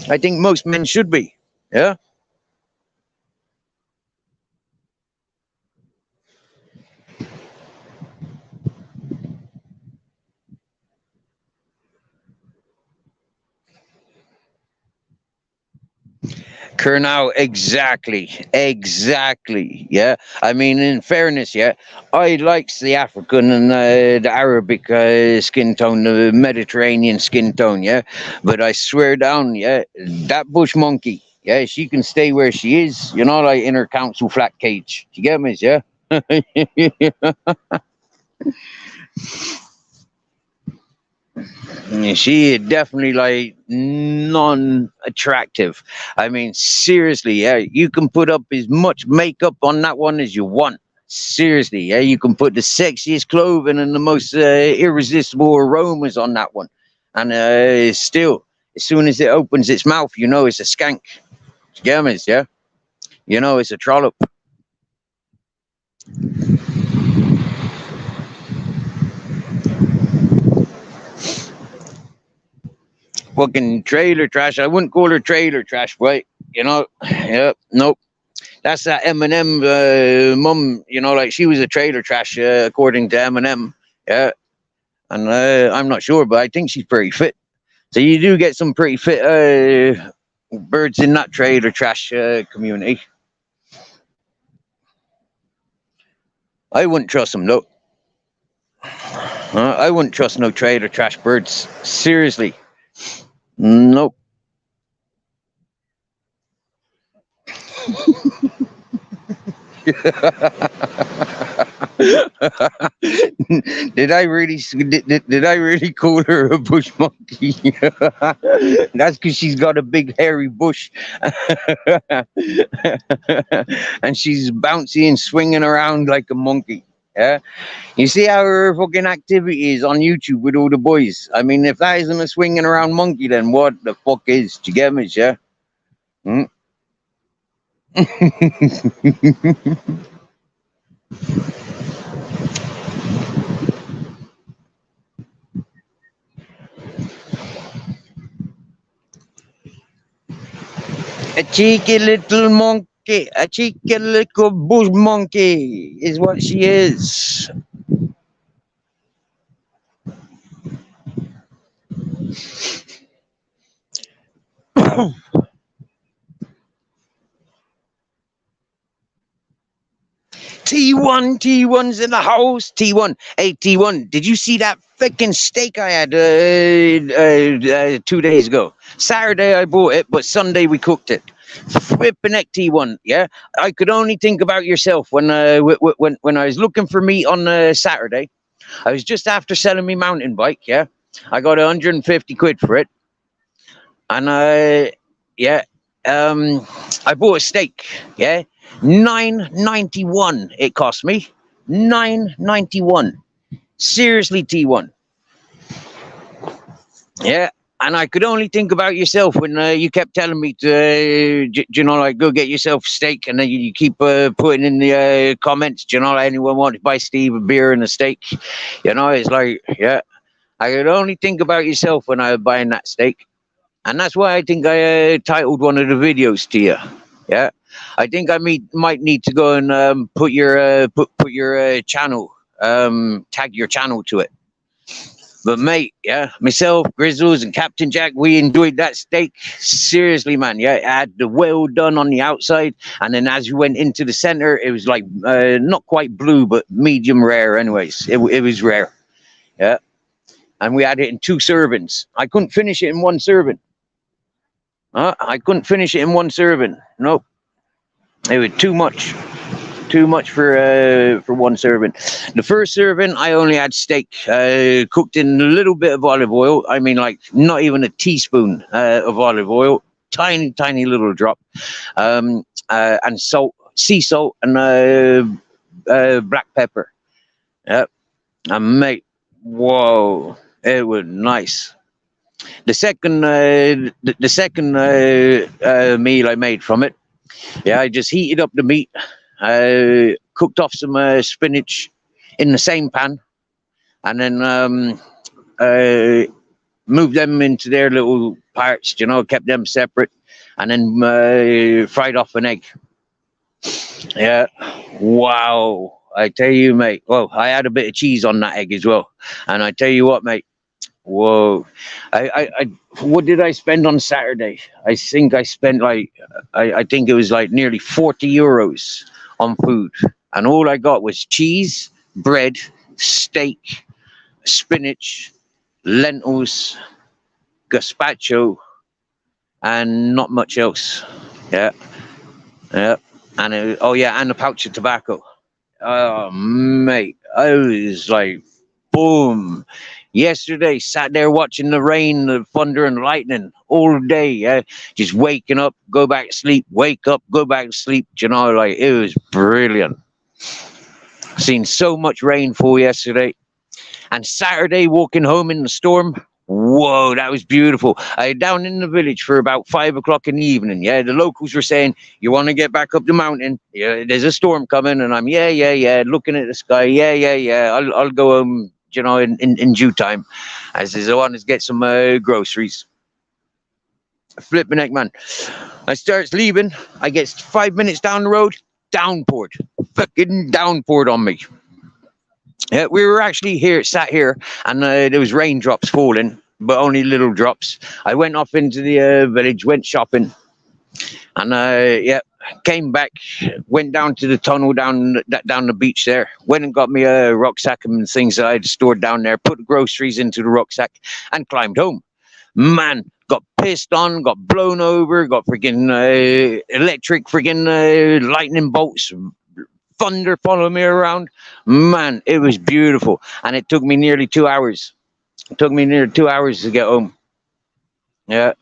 I think most men should be. Yeah. Kurnow, exactly. Yeah, I mean, in fairness, yeah, I likes the African and the Arabic skin tone, the Mediterranean skin tone, yeah. But I swear down, yeah, that bush monkey, yeah, she can stay where she is, you know, like in her council flat cage. You get me, yeah. Yeah, she is definitely like non-attractive. I mean, seriously, yeah, you can put up as much makeup on that one as you want. Seriously, yeah, you can put the sexiest clothing and the most irresistible aromas on that one, and still, as soon as it opens its mouth, you know it's a skank. Germans, yeah, you know it's a trollop. fucking trailer trash. I wouldn't call her trailer trash, right? You know, yeah, nope. That's that Eminem mum. You know, like she was a trailer trash according to Eminem. Yeah, and I'm not sure, but I think she's pretty fit. So you do get some pretty fit birds in that trailer trash community. I wouldn't trust them, though. I wouldn't trust no trailer trash birds. Seriously. Nope. did I really call her a bush monkey? That's because she's got a big hairy bush, and she's bouncy and swinging around like a monkey. Yeah, you see how her fucking activity is on YouTube with all the boys. I mean, if that isn't a swinging around monkey, then what the fuck is? Do you get me? Yeah. Hmm? A cheeky little monkey, a cheeky little bush monkey is what she is. T1's in the house. T1, hey T1, did you see that freaking steak I had 2 days ago? Saturday I bought it, but Sunday we cooked it. Flipping neck T1, yeah. I could only think about yourself when when I was looking for meat on Saturday. I was just after selling me mountain bike, yeah. I got 150 quid for it, and yeah, I bought a steak, yeah. 9.91 it cost me. 9.91. Seriously, T1. Yeah, and I could only think about yourself when you kept telling me to, you know, like go get yourself a steak, and then you keep putting in the comments, you know, like anyone want to buy Steve a beer and a steak. You know, it's like, yeah, I could only think about yourself when I was buying that steak, and that's why I think I titled one of the videos to you. Yeah, I think I might need to go and put your put your channel, tag your channel to it. But mate, yeah, myself, Grizzles, and Captain Jack, we enjoyed that steak. Seriously, man, yeah, it had the well done on the outside, and then as you went into the center, it was like not quite blue, but medium rare. Anyways, it was rare, yeah. And we had it in 2 servings. I couldn't finish it in 1 serving. I couldn't finish it in 1 serving. Nope, it was too much. Too much for 1 serving. The first serving, I only had steak cooked in a little bit of olive oil. I mean, like not even a teaspoon of olive oil. Tiny, tiny little drop, and salt, sea salt, and black pepper. Yep, and mate, whoa, it was nice. The second, the second meal I made from it, yeah, I just heated up the meat. Cooked off some spinach in the same pan, and then moved them into their little parts, you know, kept them separate, and then fried off an egg. Yeah, wow. I tell you, mate. Well, I had a bit of cheese on that egg as well, and I tell you what, mate. Whoa, what did I spend on Saturday? I think I spent like, I think it was like nearly 40 euros on food, and all I got was cheese, bread, steak, spinach, lentils, gazpacho, and not much else. Yeah, yeah, and oh yeah, and a pouch of tobacco. Oh mate, I was like, boom. Yesterday, sat there watching the rain, the thunder and lightning all day. Yeah, just waking up, go back to sleep, wake up, go back to sleep. You know, like it was brilliant. Seen so much rainfall yesterday, and Saturday walking home in the storm. Whoa, that was beautiful. I down in the village for about 5 o'clock in the evening. Yeah, the locals were saying, "You want to get back up the mountain? Yeah, there's a storm coming." And I'm, yeah, looking at the sky. Yeah. I'll go home, you know, in due time, as is the one to get some groceries. Flipping heck, man. I starts leaving. I get 5 minutes down the road, downpoured. Fucking downpoured on me. Yeah, we were actually sat here, and there was raindrops falling, but only little drops. I went off into the village, went shopping, and yeah, came back, went down to the tunnel down the beach there. Went and got me a rucksack and things that I'd stored down there. Put the groceries into the rucksack and climbed home. Man, got pissed on, got blown over, got freaking electric freaking lightning bolts, thunder following me around. Man, it was beautiful, and it took me nearly 2 hours. It took me nearly 2 hours to get home. Yeah,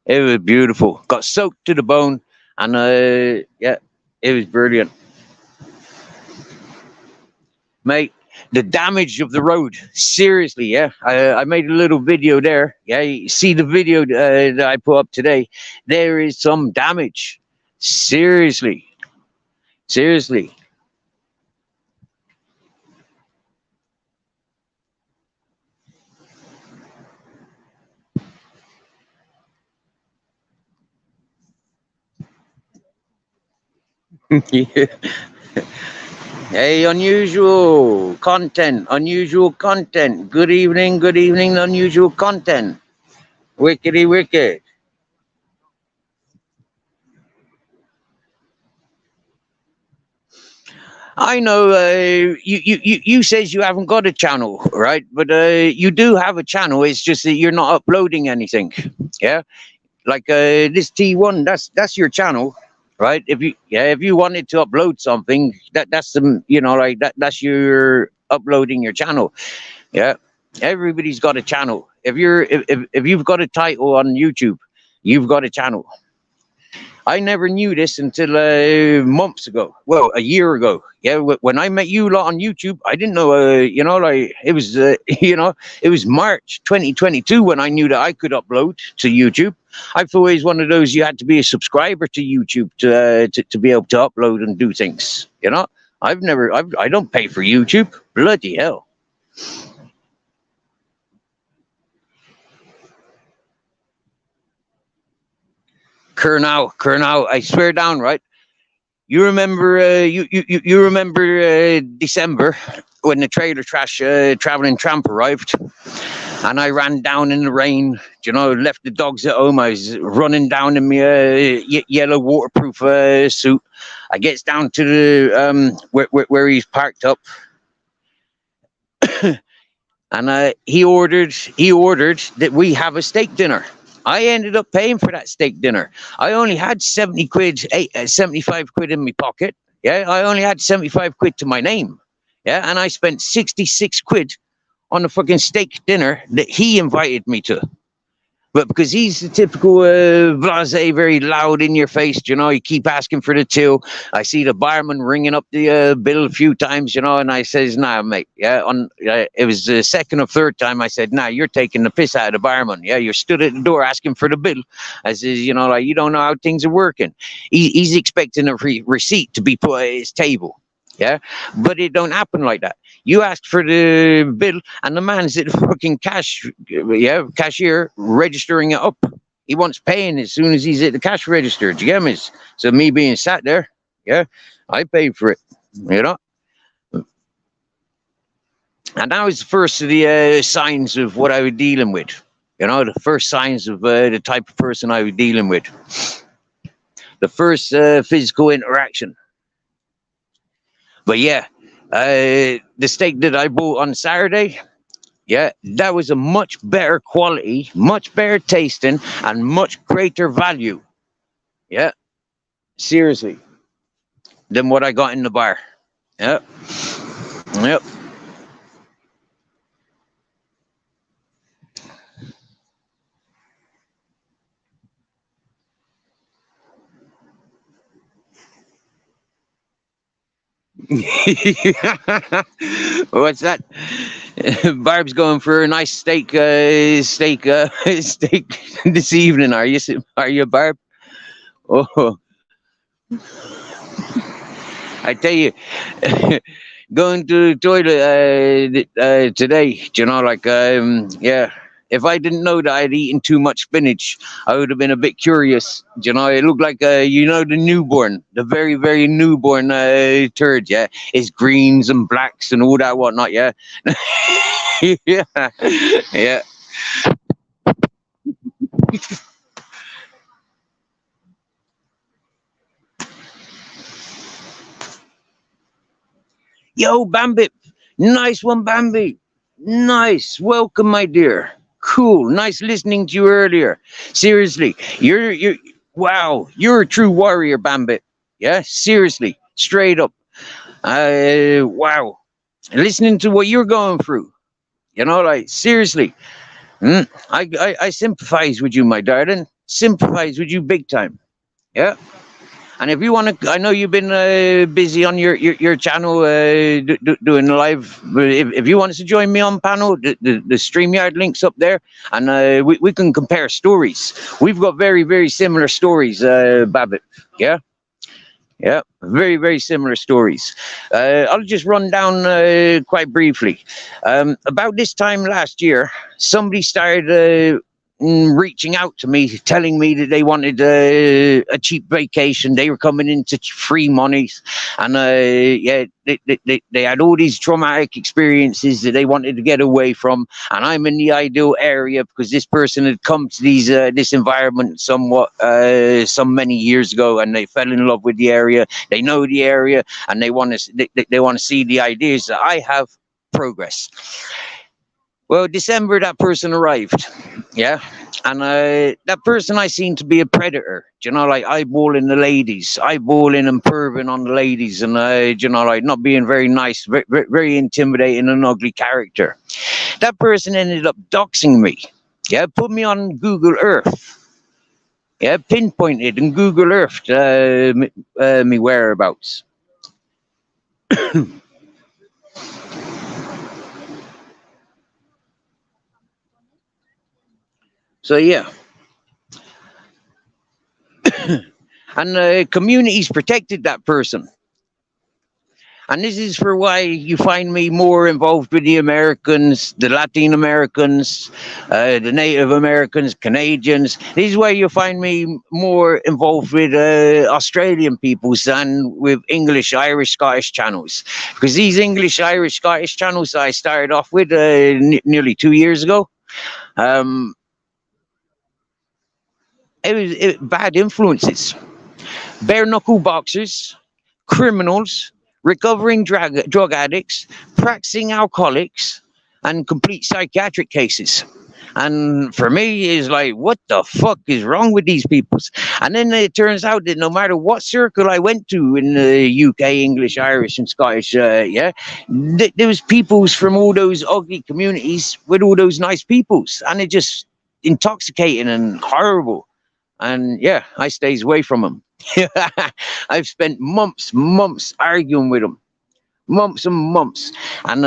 it was beautiful. Got soaked to the bone, and yeah, it was brilliant, mate. The damage of the road, seriously. Yeah, I made a little video there. Yeah, you see the video that I put up today. There is some damage. Seriously. Yeah. Hey, unusual content. Good evening, unusual content. Wickedy wicked. I know you says you haven't got a channel, right? But you do have a channel. It's just that you're not uploading anything. Yeah, like this T1. That's your channel, right? If you wanted to upload something, that's the like that's your uploading your channel. Yeah, everybody's got a channel. If you've got a title on YouTube, you've got a channel. I never knew this until months ago. Well, a year ago. Yeah, when I met you lot on YouTube, I didn't know. Like it was, it was March 2022 when I knew that I could upload to YouTube. I thought it was one of those you had to be a subscriber to YouTube to be able to upload and do things. I don't pay for YouTube. Bloody hell. Kernow, I swear down, right? You remember, you remember December when the trailer trash traveling tramp arrived, and I ran down in the rain. Left the dogs at home. I was running down in my yellow waterproof suit. I gets down to the where he's parked up, and he ordered that we have a steak dinner. I ended up paying for that steak dinner. I only had 70 quid, 75 quid in my pocket. Yeah, I only had 75 quid to my name. Yeah, and I spent 66 quid on a fucking steak dinner that he invited me to. But because he's the typical blasé, very loud in your face, you keep asking for the till. I see the barman ringing up the bill a few times, and I says, nah, mate. Yeah, it was the second or third time I said, nah, you're taking the piss out of the barman. Yeah, you're stood at the door asking for the bill. I says, like, you don't know how things are working. He's expecting a receipt to be put at his table. Yeah, but it don't happen like that. You asked for the bill, and the man's at the fucking cashier registering it up. He wants paying as soon as he's at the cash register. Do you get me? So me being sat there, yeah, I paid for it. And that was the first of the signs of what I was dealing with. The first signs of the type of person I was dealing with. The first physical interaction. But yeah, the steak that I bought on Saturday, yeah, that was a much better quality, much better tasting, and much greater value. Yeah, seriously, than what I got in the bar. Yep. What's that? Barb's going for a nice steak steak this evening. Are you, Barb? Oh, I tell you, going to the toilet today. Like yeah, If I didn't know that I'd eaten too much spinach, I would have been a bit curious. You know, it looked like the newborn, the very very newborn turd. Yeah, it's greens and blacks and all that whatnot. Yeah, yeah, yeah. Yo, Bambi, nice one, Bambi. Nice, welcome, my dear. Cool, nice listening to you earlier. Seriously, you're wow, you're a true warrior, Bambi. Yeah, seriously, straight up. Wow, listening to what you're going through. You know, like seriously, I sympathize with you, my darling. Sympathize with you big time. Yeah. And if you want to, I know you've been busy on your channel doing live. But if you want to join me on panel, the StreamYard link's up there, and we can compare stories. We've got very very similar stories, Babbitt. Yeah. Yeah, very, very similar stories. I'll just run down quite briefly. About this time last year, somebody started reaching out to me, telling me that they wanted a cheap vacation. They were coming into free monies, and yeah, they had all these traumatic experiences that they wanted to get away from. And I'm in the ideal area because this person had come to this environment somewhat some many years ago, and they fell in love with the area. They know the area, and they want to they want to see the ideas that I have progress. Well, December, that person arrived. Yeah. And that person I seen to be a predator, you know, like eyeballing the ladies, eyeballing and perving on the ladies, and, you know, like not being very nice, very, very intimidating and ugly character. That person ended up doxing me. Yeah. Put me on Google Earth. Yeah. Pinpointed in Google Earth me whereabouts. So, yeah. And communities protected that person. And this is for why you find me more involved with the Americans, the Latin Americans, the Native Americans, Canadians. This is why you find me more involved with Australian peoples than with English, Irish, Scottish channels. Because these English, Irish, Scottish channels I started off with nearly 2 years ago, um, it bad influences. Bare knuckle boxers, criminals, recovering drug addicts, practicing alcoholics, and complete psychiatric cases. And for me, is like, what the fuck is wrong with these people? And then it turns out that no matter what circle I went to in the UK, English, Irish, and Scottish, yeah, there was peoples from all those ugly communities with all those nice peoples, and it just intoxicating and horrible. And yeah, I stays away from them. I've spent months arguing with them, months and months, and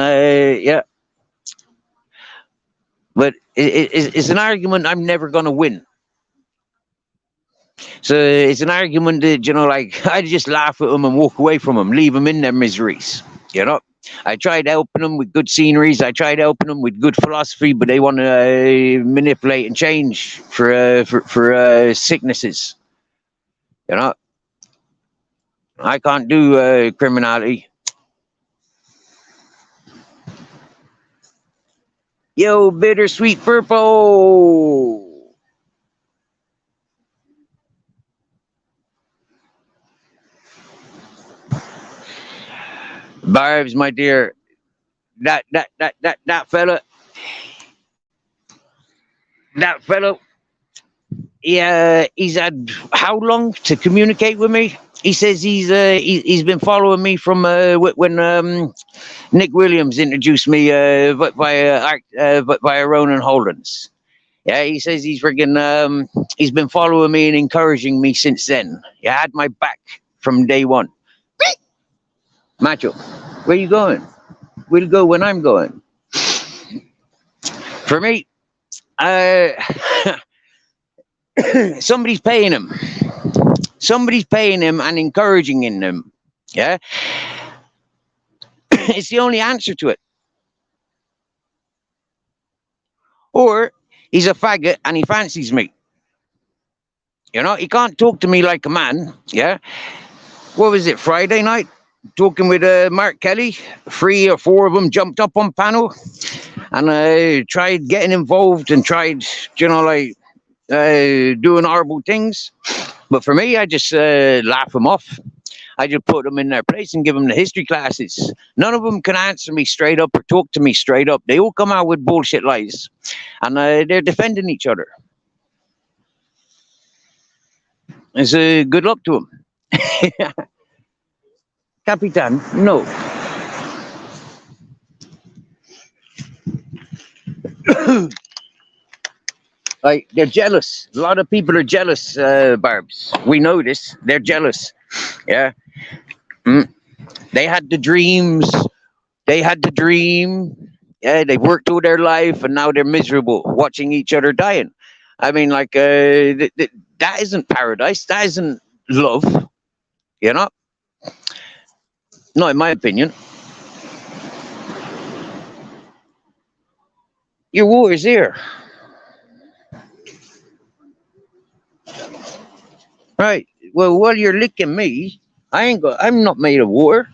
yeah, but it's an argument I'm never gonna win. So it's an argument that, you know, like I just laugh at them and walk away from them, leave them in their miseries. You know, I tried helping them with good sceneries. I tried helping them with good philosophy, but they want to manipulate and change for sicknesses. You know, I can't do criminality. Yo, bittersweet purple. Barbs, my dear, that fella, that fella, yeah, he's had how long to communicate with me? He says he's been following me from when Nick Williams introduced me via Ronan Holdens. Yeah, he says he's been following me and encouraging me since then. He had my back from day one. Macho, where you going? We'll go when I'm going. For me, uh, somebody's paying him. Somebody's paying him and encouraging in him. Yeah, it's the only answer to it. Or He's a faggot and he fancies me. You know, he can't talk to me like a man. Yeah. What was it, Friday night? Talking with Mark Kelly. 3 or 4 of them jumped up on panel and tried getting involved and tried, like doing horrible things. But for me, I just laugh them off. I just put them in their place and give them the history classes. None of them can answer me straight up or talk to me straight up. They all come out with bullshit lies, and they're defending each other. It's good luck to them. Capitan, no. Like, they're jealous. A lot of people are jealous, Barbs. We know this. They're jealous. Yeah. Mm. They had the dreams. They had the dream. Yeah, they've worked all their life and now they're miserable watching each other dying. I mean, like, that isn't paradise. That isn't love. You know? Not in my opinion. Your war is here. Right. Well, while you're licking me, I'm not made of war.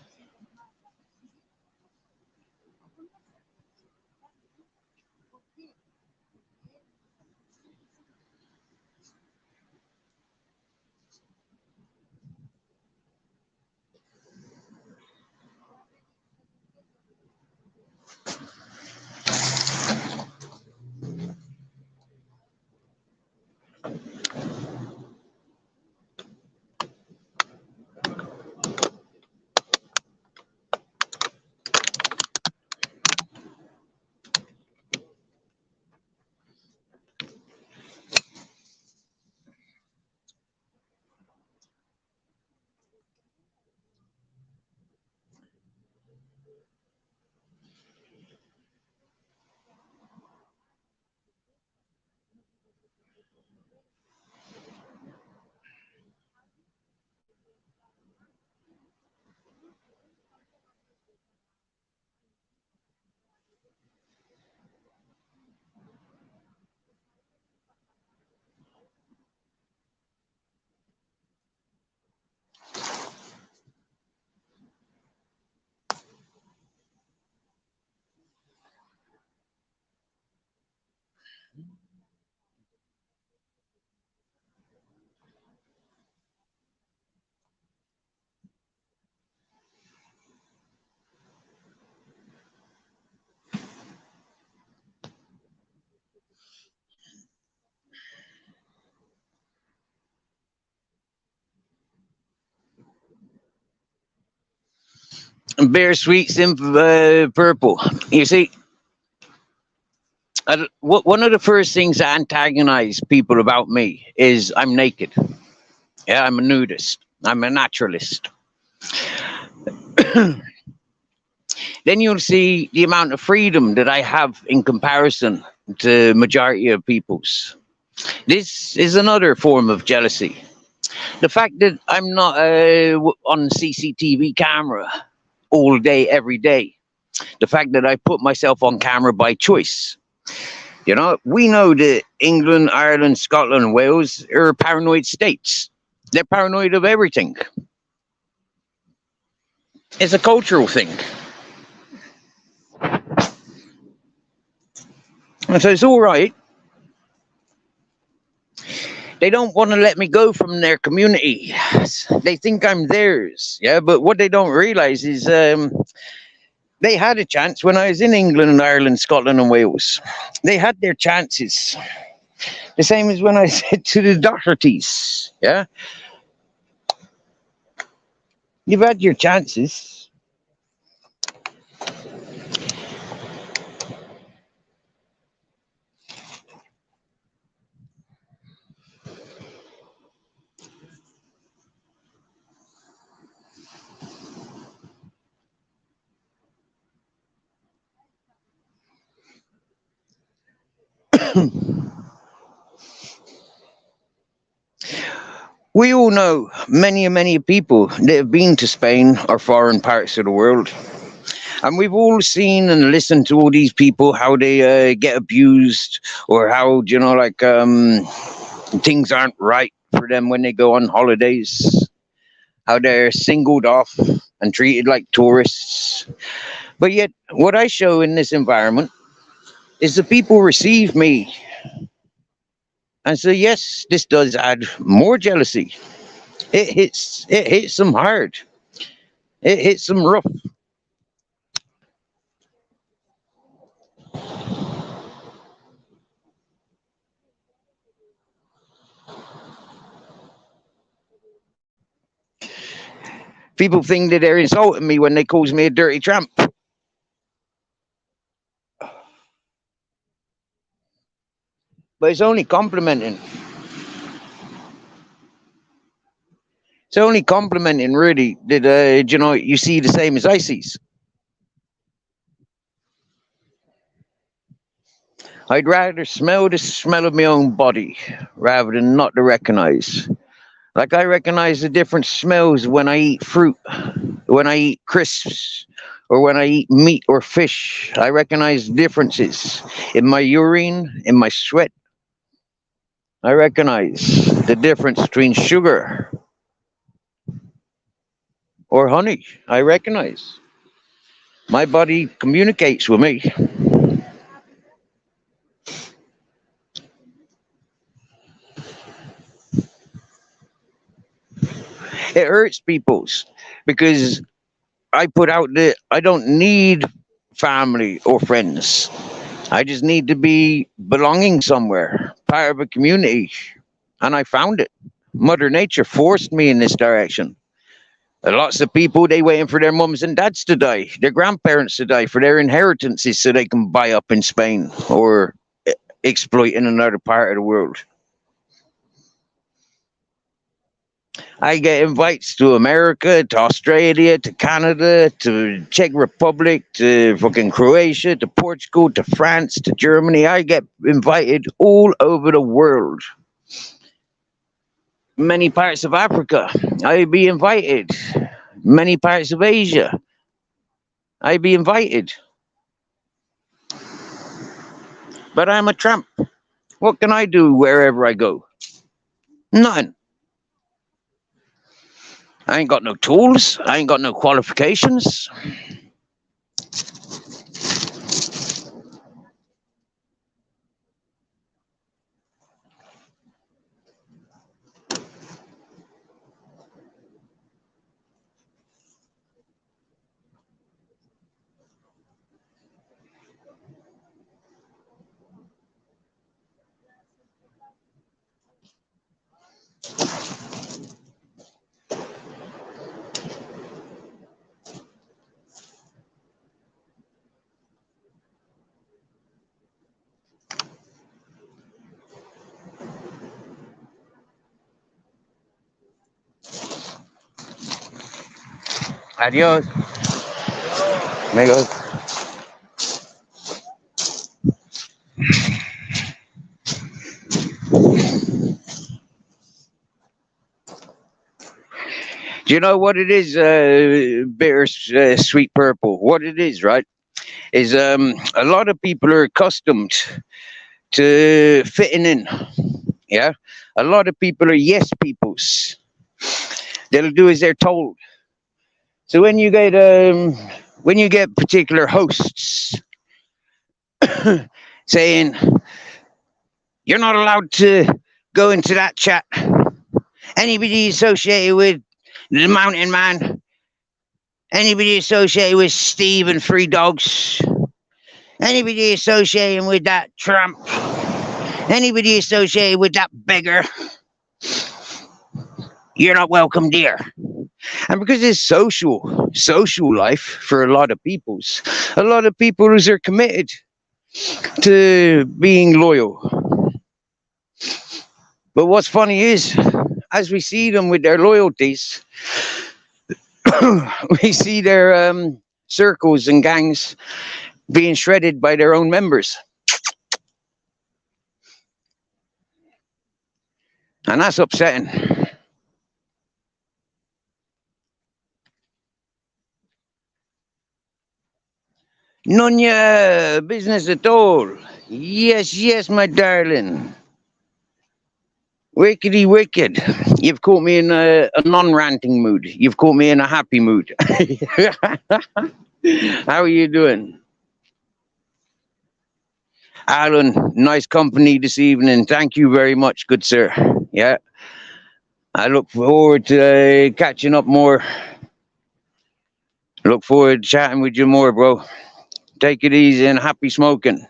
Bittersweet, purple. You see, one of the first things that antagonize people about me is I'm naked. Yeah, I'm a nudist. I'm a naturalist. Then you'll see the amount of freedom that I have in comparison to majority of people's. This is another form of jealousy. The fact that I'm not on CCTV camera all day, every day. The fact that I put myself on camera by choice. You know, we know that England, Ireland, Scotland, and Wales are paranoid states. They're paranoid of everything. It's a cultural thing. And so it's all right. They don't want to let me go from their community. They think I'm theirs. Yeah, but what they don't realize is they had a chance when I was in England and Ireland, Scotland, and Wales. They had their chances. The same as when I said to the Dohertys, yeah, you've had your chances. We all know many and many people that have been to Spain or foreign parts of the world, And we've all seen and listened to all these people, how they get abused, or how, things aren't right for them when they go on holidays, how they're singled off and treated like tourists. But yet, what I show in this environment is the people receive me and say, yes, this does add more jealousy. It hits them hard. It hits them rough. People think that they're insulting me when they calls me a dirty tramp. But it's only complimenting. It's only complimenting, really, that you see the same as I sees. I'd rather smell the smell of my own body rather than not to recognize. Like I recognize the different smells when I eat fruit, when I eat crisps, or when I eat meat or fish. I recognize differences in my urine, in my sweat. I recognize the difference between sugar or honey. I recognize. My body communicates with me. It hurts people's because I put out that I don't need family or friends. I just need to be belonging somewhere, part of a community. And I found it. Mother Nature forced me in this direction. Lots of people, they waiting for their mums and dads to die, their grandparents to die for their inheritances so they can buy up in Spain or exploit in another part of the world. I get invites to America, to Australia, to Canada, to Czech Republic, to fucking Croatia, to Portugal, to France, to Germany. I get invited all over the world. Many parts of Africa, I be invited. Many parts of Asia, I be invited. But I'm a tramp. What can I do wherever I go? Nothing. I ain't got no tools. I ain't got no qualifications. Adios, amigos. Do you know what it is? Bitter, sweet purple. What it is, right? Is a lot of people are accustomed to fitting in. Yeah, a lot of people are yes peoples. They'll do as they're told. So when you get particular hosts saying you're not allowed to go into that chat, anybody associated with the Mountain Man, anybody associated with Steve and Three Dogs, anybody associated with that Trump, anybody associated with that beggar, you're not welcome dear. And because it's social life for a lot of people are committed to being loyal. But what's funny is, as we see them with their loyalties, we see their circles and gangs being shredded by their own members. And that's upsetting. None business at all. Yes, yes, my darling. Wickedy wicked. You've caught me in a non-ranting mood. You've caught me in a happy mood. How are you doing? Alan, nice company this evening. Thank you very much, good sir. Yeah, I look forward to catching up more. Look forward to chatting with you more, bro. Take it easy and happy smoking.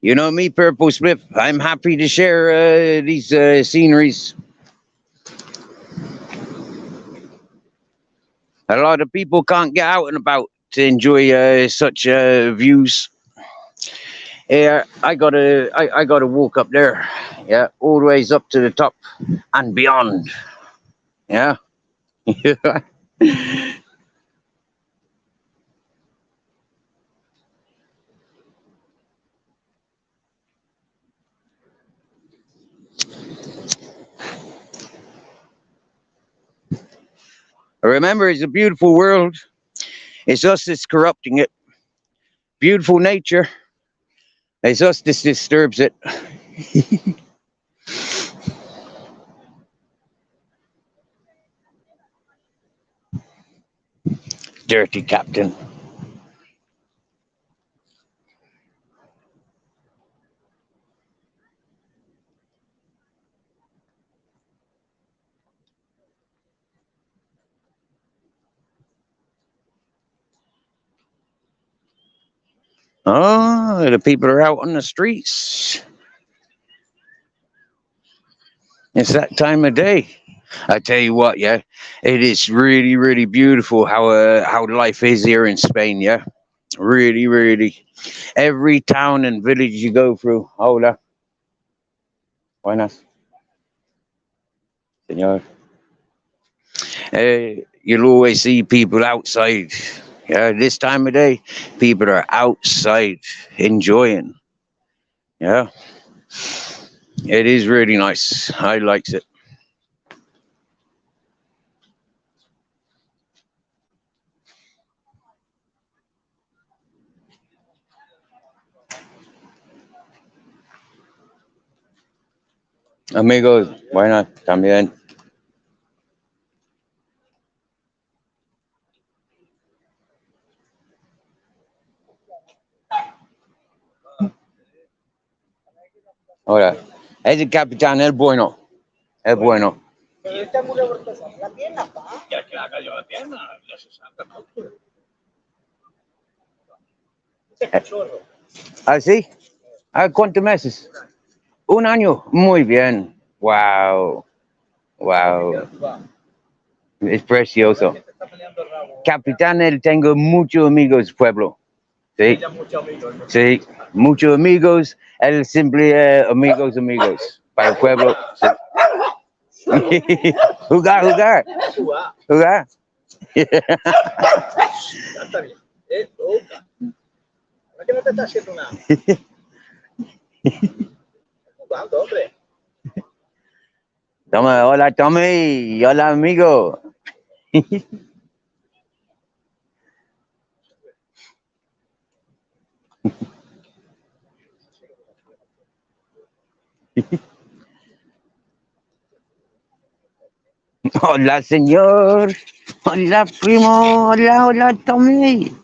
You know me, Purple Spliff. I'm happy to share these sceneries. A lot of people can't get out and about to enjoy such views. Yeah, I gotta walk up there. Yeah, all the ways up to the top and beyond. Yeah. Remember, it's a beautiful world. It's us that's corrupting it. Beautiful nature. It's us that disturbs it. Dirty captain. Oh, the people are out on the streets. It's that time of day. I tell you what, yeah, it is really, really beautiful how life is here in Spain. Yeah, really, really. Every town and village you go through. Hola, buenas, señor. You'll always see people outside. Yeah, this time of day, people are outside enjoying. Yeah, it is really nice. I likes it. Amigos, buenas también. Hola. Es el capitán, el bueno. El bueno. ¿Ah, sí? ¿Ah, cuántos meses? Un año. Muy bien. Wow. Wow. Es precioso. Capitán, él tengo muchos amigos, pueblo. Sí. Sí. Muchos amigos. Él simple amigos, amigos. Para el pueblo. Sí. Jugar, jugar. Jugar. Toma, hola Tommy, hola amigo. Hola señor, hola primo, hola, hola Tommy.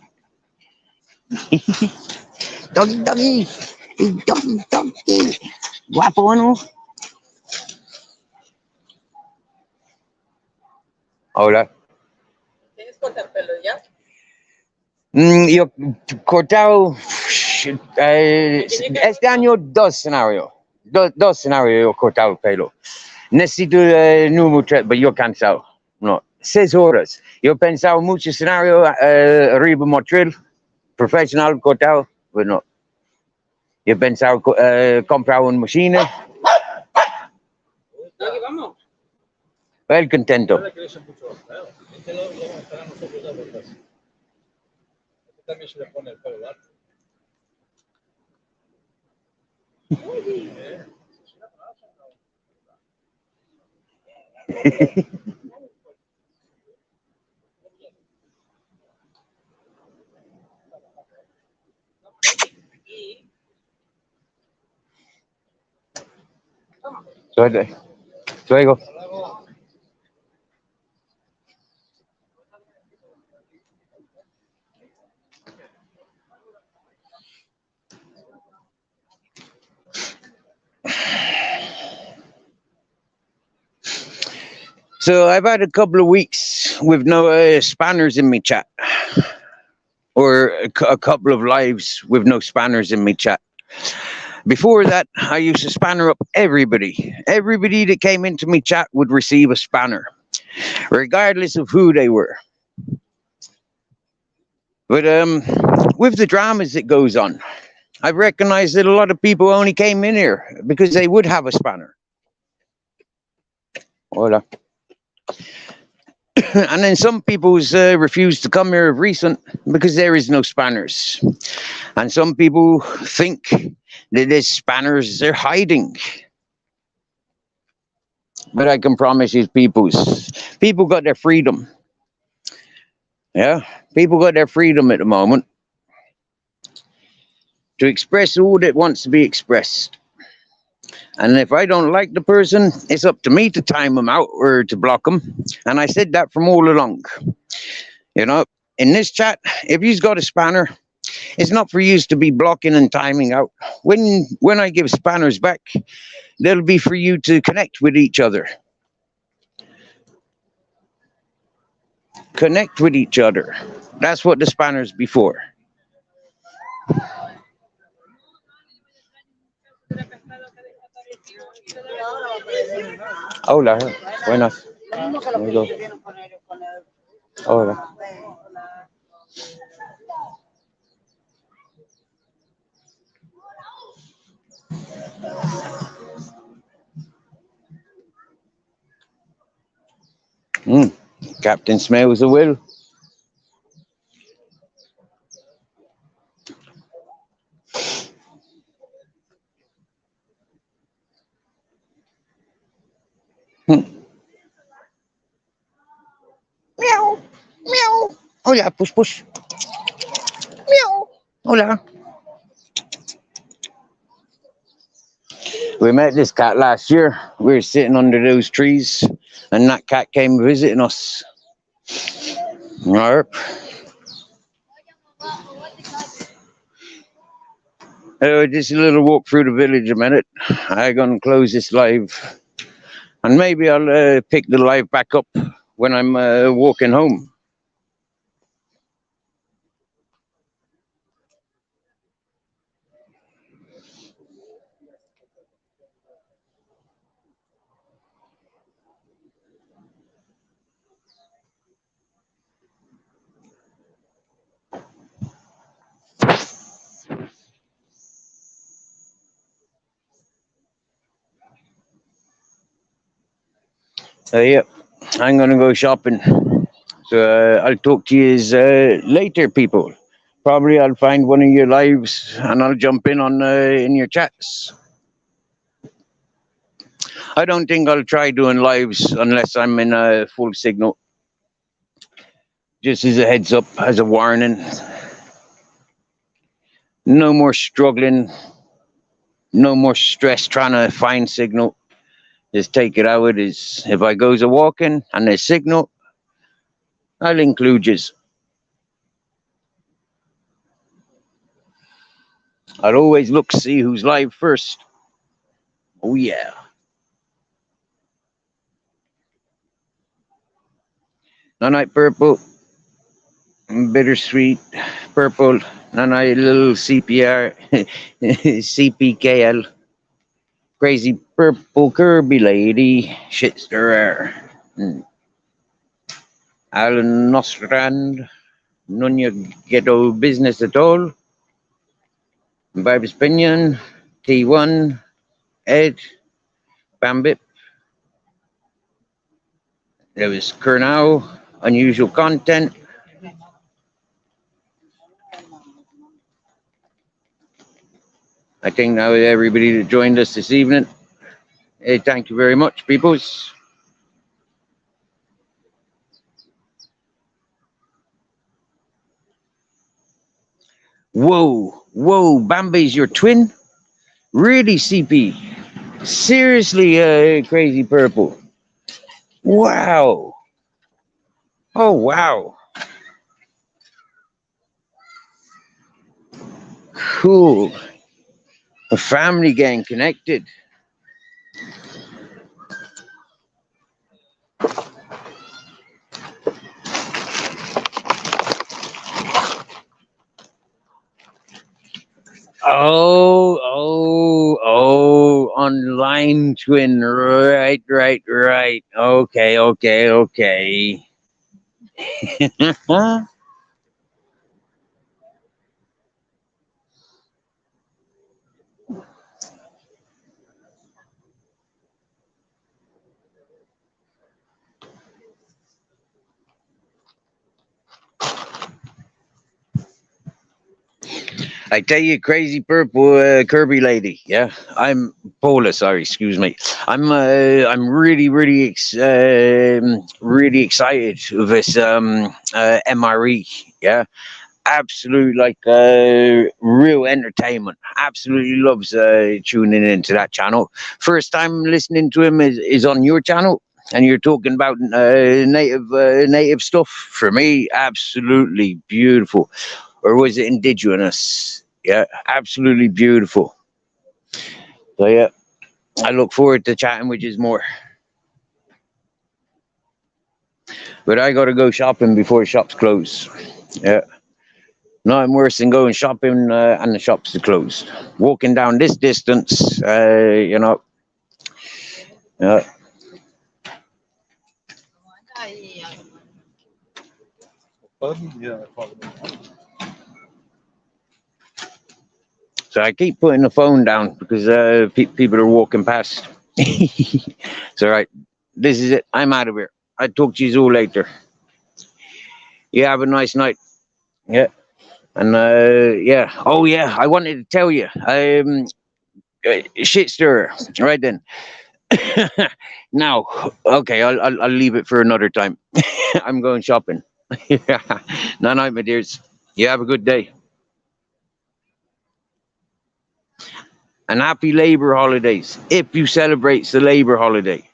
Doggy, doggy, doggy, doggy. Guapo, ¿no? Hola. Yo cortado este año dos escenarios. Dos escenarios yo cortado el pelo. Necesito número tres, pero yo cansado. No, 6 horas. Yo he pensado muchos escenarios arriba motril, profesional cortado, pero no. Yo he pensado comprar una máquina. El contento. So I, so I go. So I've had a couple of weeks with no spanners in me chat, or a couple of lives with no spanners in me chat. Before that, I used to spanner up everybody. Everybody that came into me chat would receive a spanner, regardless of who they were. But with the dramas that goes on, I've recognized that a lot of people only came in here because they would have a spanner. Hola. And then some people's refuse to come here of recent because there is no spanners. And some people think that there's spanners they're hiding. But I can promise you, people got their freedom. Yeah, people got their freedom at the moment to express all that wants to be expressed. And if I don't like the person, it's up to me to time them out or to block them. And I said that from all along. You know, in this chat, if you've got a spanner, it's not for you to be blocking and timing out. When I give spanners back, they'll be for you to connect with each other. Connect with each other. That's what the spanners be for. Hola, buenas. There we go. Hola. Mm. Captain smells a will. Hmm. Meow. Meow. Hola, push, push. Meow. Hola. We met this cat last year. We were sitting under those trees, and that cat came visiting us. Yep. Just a little walk through the village a minute. I'm gonna close this live, and maybe I'll pick the live back up when I'm walking home. Yeah, I'm gonna go shopping. So I'll talk to you later, people. Probably I'll find one of your lives and I'll jump in on in your chats. I don't think I'll try doing lives unless I'm in a full signal. Just as a heads up, as a warning. No more struggling. No more stress trying to find signal. Just take it how it is. If I goes a walking and there's signal, I'll include you. I'll always look to see who's live first. Oh yeah. No night purple, bittersweet, purple, no night little CPR, CPKL, crazy purple Kirby lady, shitster. Alan Nostrand, none your ghetto business at all. Barb's Pinion, T1, Ed, Bambit. There was Kernow, unusual content. I think now everybody that joined us this evening. Hey, thank you very much, peoples. Whoa, Bambi's your twin? Really, CP? Seriously, Crazy Purple? Wow. Oh, wow. Cool. A family gang connected. Oh, online twin. Right. Okay. I tell you, Crazy Purple Kirby lady. Yeah, I'm Paula. Sorry, excuse me. I'm really excited with this MRE. Yeah, absolute like real entertainment. Absolutely loves tuning into that channel. First time listening to him is on your channel. And you're talking about native stuff. For me, absolutely beautiful. Or was it indigenous? Yeah, absolutely beautiful. So yeah, I look forward to chatting with you more. But I gotta go shopping before shops close. Yeah, nothing worse than going shopping and the shops are closed. Walking down this distance, uh, so I keep putting the phone down because people are walking past. It's all right. This is it. I'm out of here. I'll talk to you all later. You have a nice night. Yeah. And yeah. Oh yeah. I wanted to tell you. Shit stirrer. Right then. Now, okay. I'll leave it for another time. I'm going shopping. Yeah. Night night, my dears. You have a good day. And happy Labor holidays if you celebrate the Labor holiday.